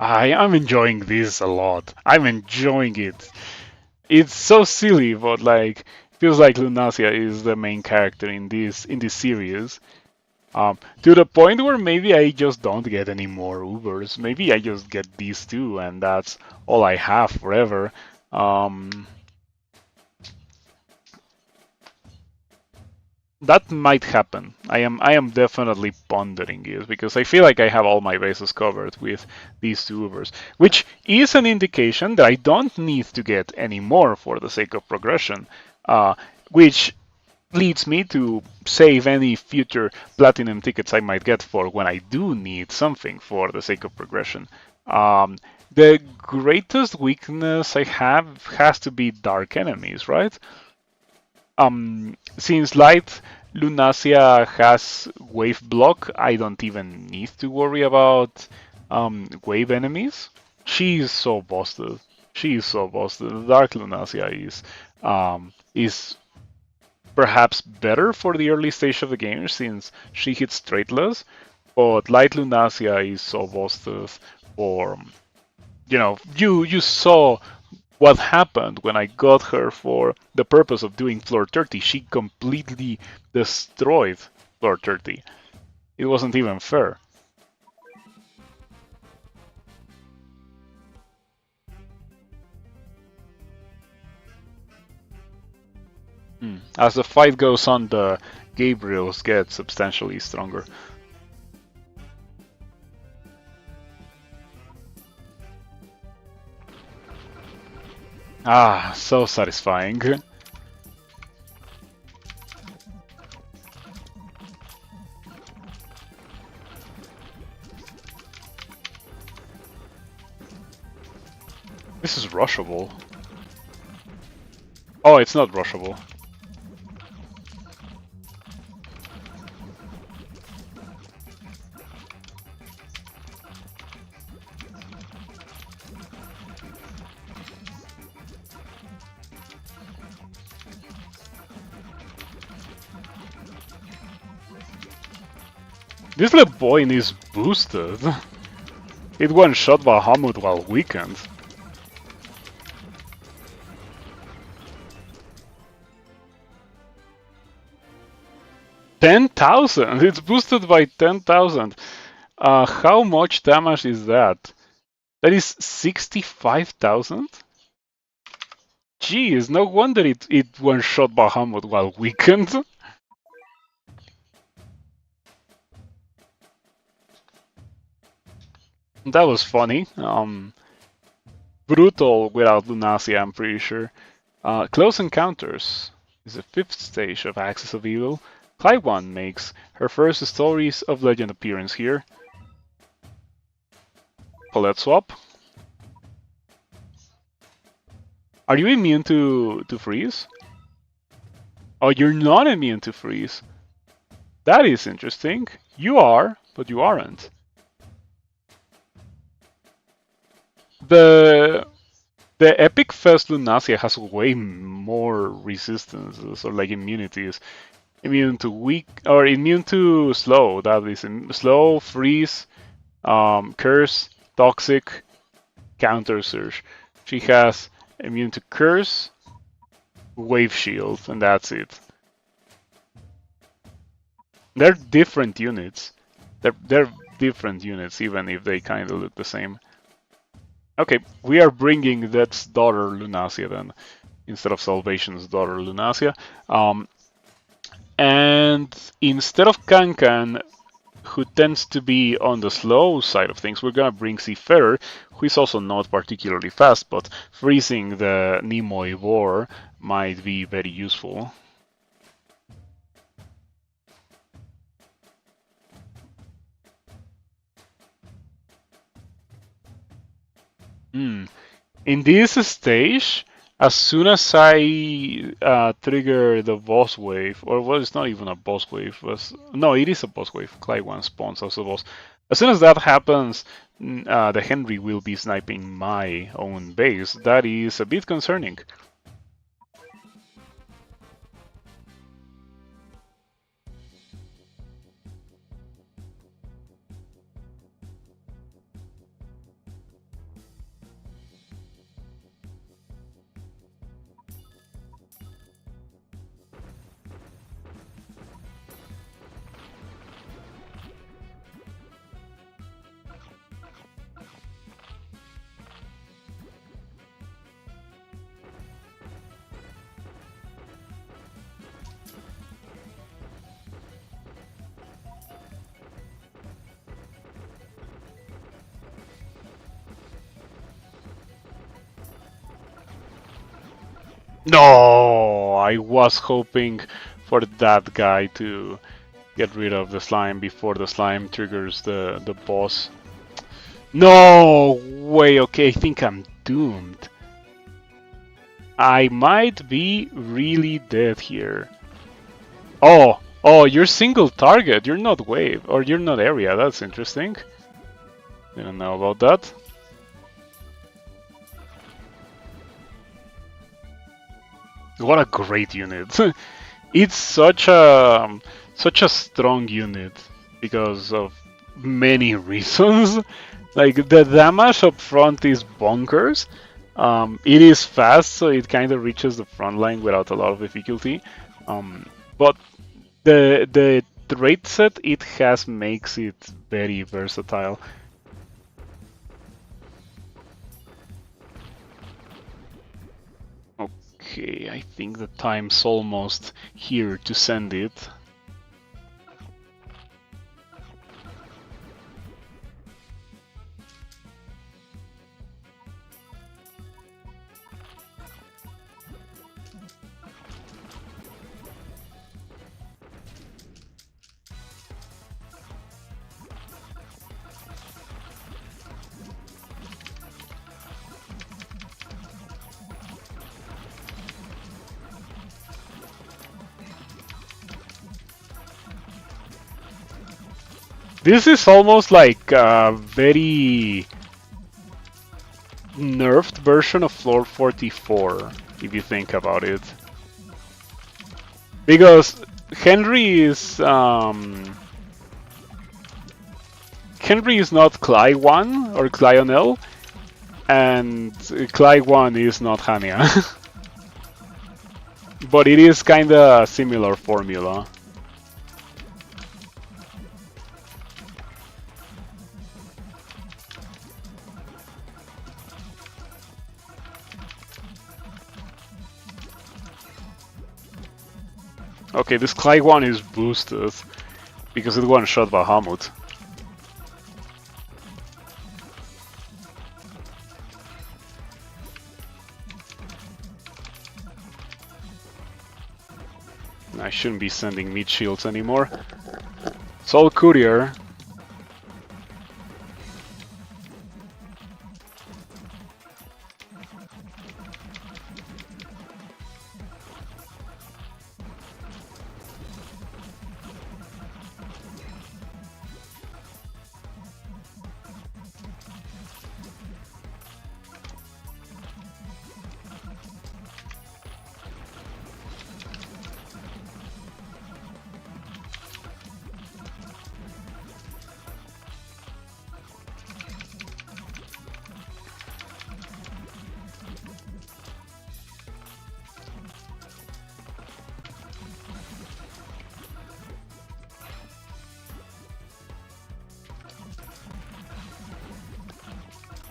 I'm enjoying this a lot. I'm enjoying it. It's so silly, but like feels like Lunasia is the main character in this series. To the point where maybe I just don't get any more Ubers. Maybe I just get these two, and that's all I have forever. That might happen. I am definitely pondering it because I feel like I have all my bases covered with these two Ubers, which is an indication that I don't need to get any more for the sake of progression, which leads me to save any future platinum tickets I might get for when I do need something for the sake of progression. The greatest weakness I have has to be dark enemies, right? Since Light Lunasia has wave block, I don't even need to worry about wave enemies. She is so busted. She is so busted. Dark Lunasia is perhaps better for the early stage of the game since she hits straightless, but Light Lunasia is so busted for you saw what happened when I got her for the purpose of doing floor 30. She completely destroyed floor 30. It wasn't even fair. As the fight goes on, the Gabriels get substantially stronger. Ah, so satisfying. This is rushable. Oh, it's not rushable. This little boy is boosted. It one-shot Bahamut while weakened. $10,000! It's boosted by 10,000. How much damage is that? That is 65,000? Geez, no wonder it one-shot Bahamut while weakened. That was funny. Brutal without Lunasia, I'm pretty sure. Close Encounters is the 5th stage of Axis of Evil. Clive makes her first Stories of Legend appearance here. Palette swap. Are you immune to freeze? Oh, you're not immune to freeze. That is interesting. You are, but you aren't. The Epic Fest Lunasia has way more resistances or like immunities. Immune to weak or immune to slow. That is slow, freeze, curse, Toxic, Counter Surge. She has immune to Curse, Wave Shield, and that's it. They're different units. They're different units, even if they kind of look the same. Okay, we are bringing Death's daughter Lunacia then, instead of Salvation's daughter Lunacia. And instead of Kankan, who tends to be on the slow side of things, we're gonna bring Seafarer, who is also not particularly fast, but freezing the Nimoy War might be very useful. In this stage, as soon as I trigger the boss wave, or well, it's not even a boss wave, no, it is a boss wave. Clyde 1 spawns as a boss. As soon as that happens, the Henry will be sniping my own base. That is a bit concerning. No, I was hoping for that guy to get rid of the slime before the slime triggers the boss. No way, okay, I think I'm doomed. I might be really dead here. Oh, you're single target, you're not wave, or you're not area, that's interesting. Didn't know about that. What a great unit. It's such a strong unit because of many reasons. Like the damage up front is bonkers. It is fast, so it kind of reaches the front line without a lot of difficulty. But the trait set it has makes it very versatile. Okay, I think the time's almost here to send it. This is almost like a very nerfed version of Floor 44, if you think about it. Because Henry is not Cly 1 or Clyonel, and Cly 1 is not Hania. But it is kinda a similar formula. Okay, this Clyde one is boosted because it one-shot Bahamut. I shouldn't be sending meat shields anymore. Soul Courier.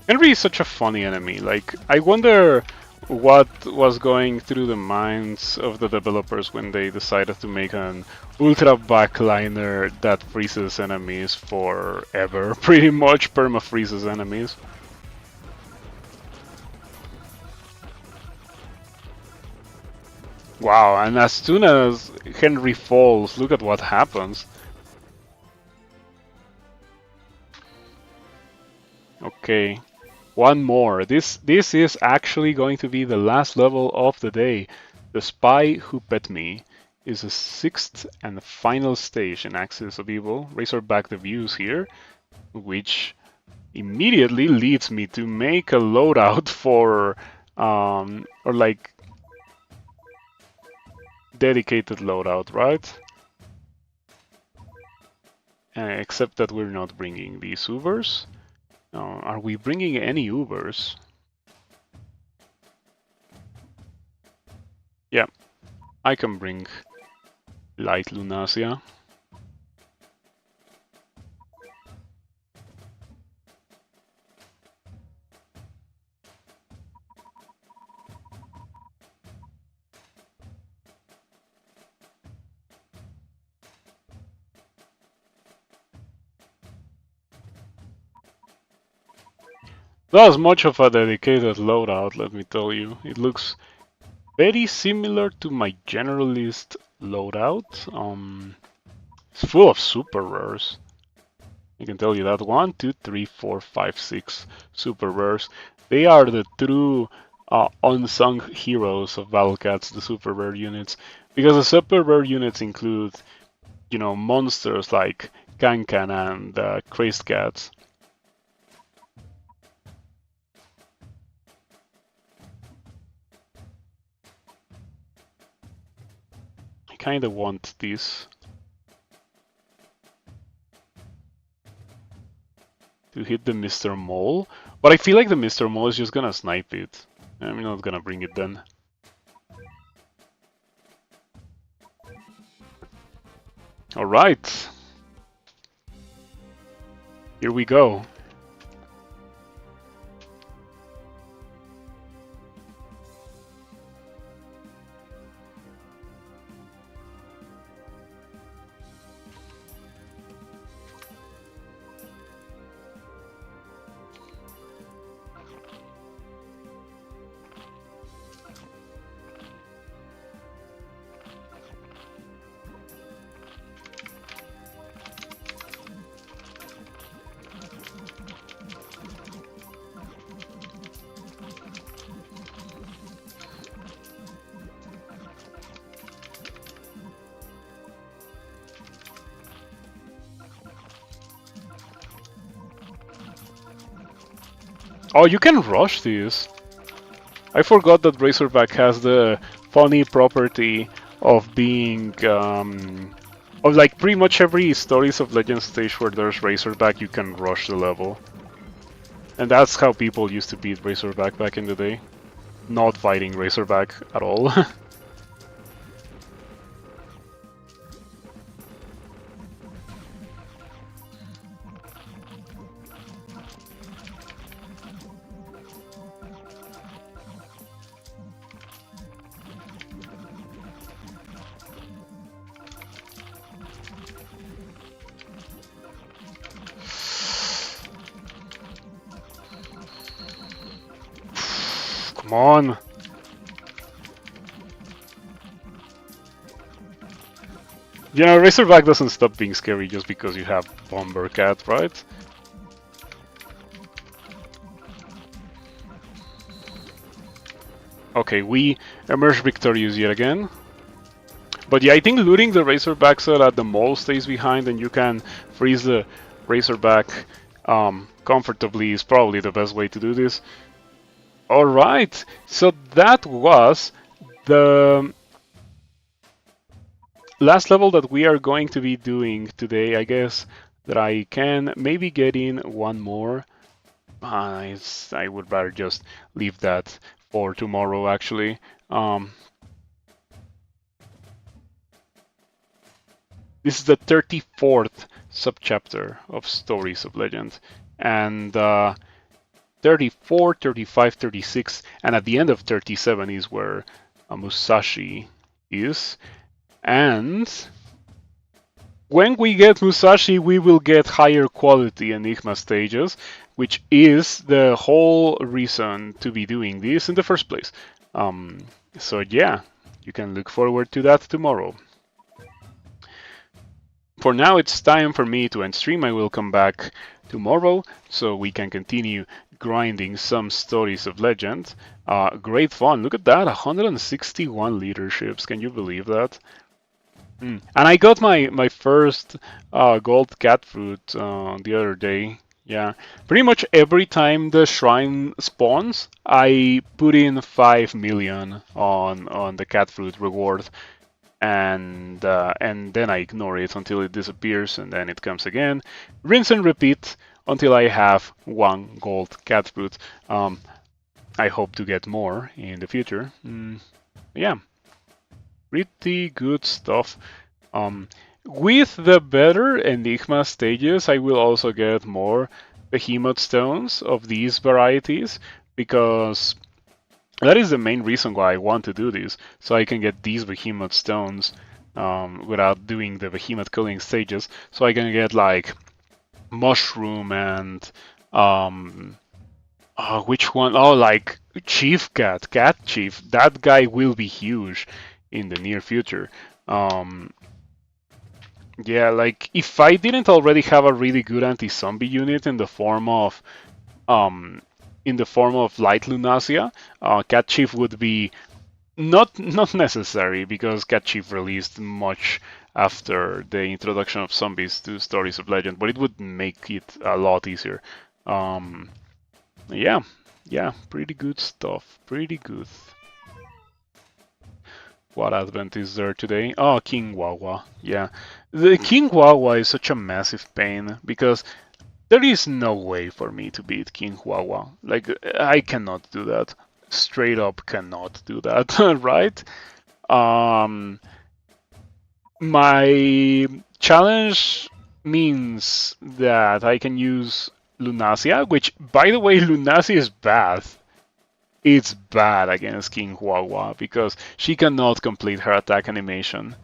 Henry is such a funny enemy. Like, I wonder what was going through the minds of the developers when they decided to make an ultra backliner that freezes enemies forever. Pretty much perma-freezes enemies. Wow, and as soon as Henry falls, look at what happens. Okay, one more. This is actually going to be the last level of the day. The Spy Who Pet Me is the sixth and final stage in Axis of Evil. Razorback the views here, which immediately leads me to make a loadout for or like dedicated loadout, right? Except that we're not bringing these Ubers. Are we bringing any Ubers? Yeah, I can bring Light Lunasia. Not much of a dedicated loadout, let me tell you. It looks very similar to my generalist loadout. It's full of super rares. I can tell you that 1, 2, 3, 4, 5, 6 super rares. They are the true unsung heroes of Battlecats, the super rare units, because the super rare units include, you know, monsters like Kankan and Crazed Cats. I kind of want this to hit the Mr. Mole, but I feel like the Mr. Mole is just gonna snipe it. I'm not gonna bring it then. Alright. Here we go. Oh, you can rush these. I forgot that Razorback has the funny property of being, of like pretty much every Stories of Legend stage where there's Razorback, you can rush the level. And that's how people used to beat Razorback back in the day. Not fighting Razorback at all. Come on! You know, Razorback doesn't stop being scary just because you have Bomber Cat, right? Okay, we emerge victorious yet again. But yeah, I think looting the Razorback so that the mole stays behind and you can freeze the Razorback comfortably is probably the best way to do this. Alright, so that was the last level that we are going to be doing today. I guess that I can maybe get in one more. I would rather just leave that for tomorrow, actually. This is the 34th subchapter of Stories of Legend, and 34, 35, 36, and at the end of 37 is where Musashi is. And when we get Musashi, we will get higher quality Enigma stages, which is the whole reason to be doing this in the first place. So yeah, you can look forward to that tomorrow. For now, it's time for me to end stream. I will come back tomorrow so we can continue grinding some stories of legend. Great fun. Look at that, 161 leaderships. Can you believe that? And I got my first gold cat fruit the other day. Yeah, pretty much every time the shrine spawns, I put in 5 million on the cat fruit reward, and then I ignore it until it disappears, and then it comes again. Rinse and repeat until I have 1 gold cat fruit. I hope to get more in the future. Yeah. Pretty good stuff. With the better Enigma stages, I will also get more Behemoth Stones of these varieties, because that is the main reason why I want to do this, so I can get these Behemoth Stones without doing the Behemoth culling stages, so I can get like Mushroom and which one? Oh, like Chief Cat Chief. That guy will be huge in the near future. Yeah, like if I didn't already have a really good anti-zombie unit in the form of Light Lunasia, Cat Chief would be not necessary, because Cat Chief released much after the introduction of zombies to Stories of Legend, but it would make it a lot easier. Yeah, pretty good stuff. Pretty good. What advent is there today? Oh, King Wawa. Yeah. The King Wawa is such a massive pain, because there is no way for me to beat King Wawa. Like, I cannot do that. Straight up cannot do that, right? My challenge means that I can use Lunasia, which, by the way, Lunasia is bad. It's bad against King Huahua because she cannot complete her attack animation.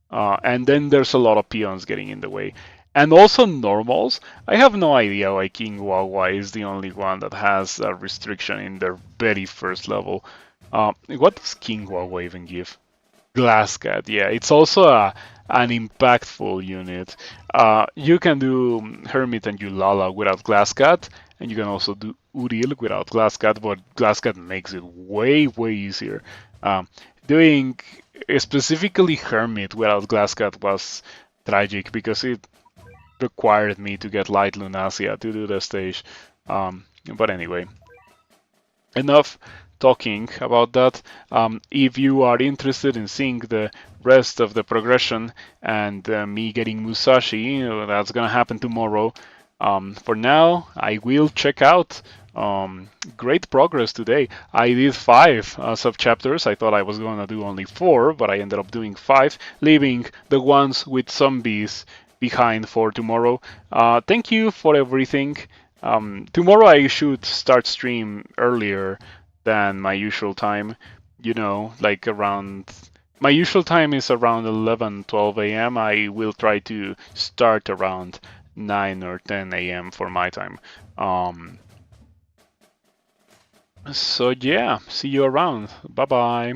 And then there's a lot of peons getting in the way. And also normals. I have no idea why King Huahua is the only one that has a restriction in their very first level. What does King Huahua even give? Glasscat, yeah. It's also an impactful unit. You can do Hermit and Yulala without Glasscat, and you can also do Uril without Glasscat, but Glasscat makes it way easier. Doing specifically Hermit without Glasscat was tragic, because it required me to get Light Lunasia to do the stage. But anyway, enough talking about that. If you are interested in seeing the rest of the progression and me getting Musashi, that's gonna happen tomorrow. For now, I will check out. Great progress today. I did 5 sub-chapters. I thought I was gonna do only 4, but I ended up doing 5, leaving the ones with zombies behind for tomorrow. Thank you for everything. Tomorrow I should start stream earlier than my usual time. Like around... My usual time is around 11, 12 a.m. I will try to start around 9 or 10 a.m. for my time. So yeah, see you around. Bye-bye.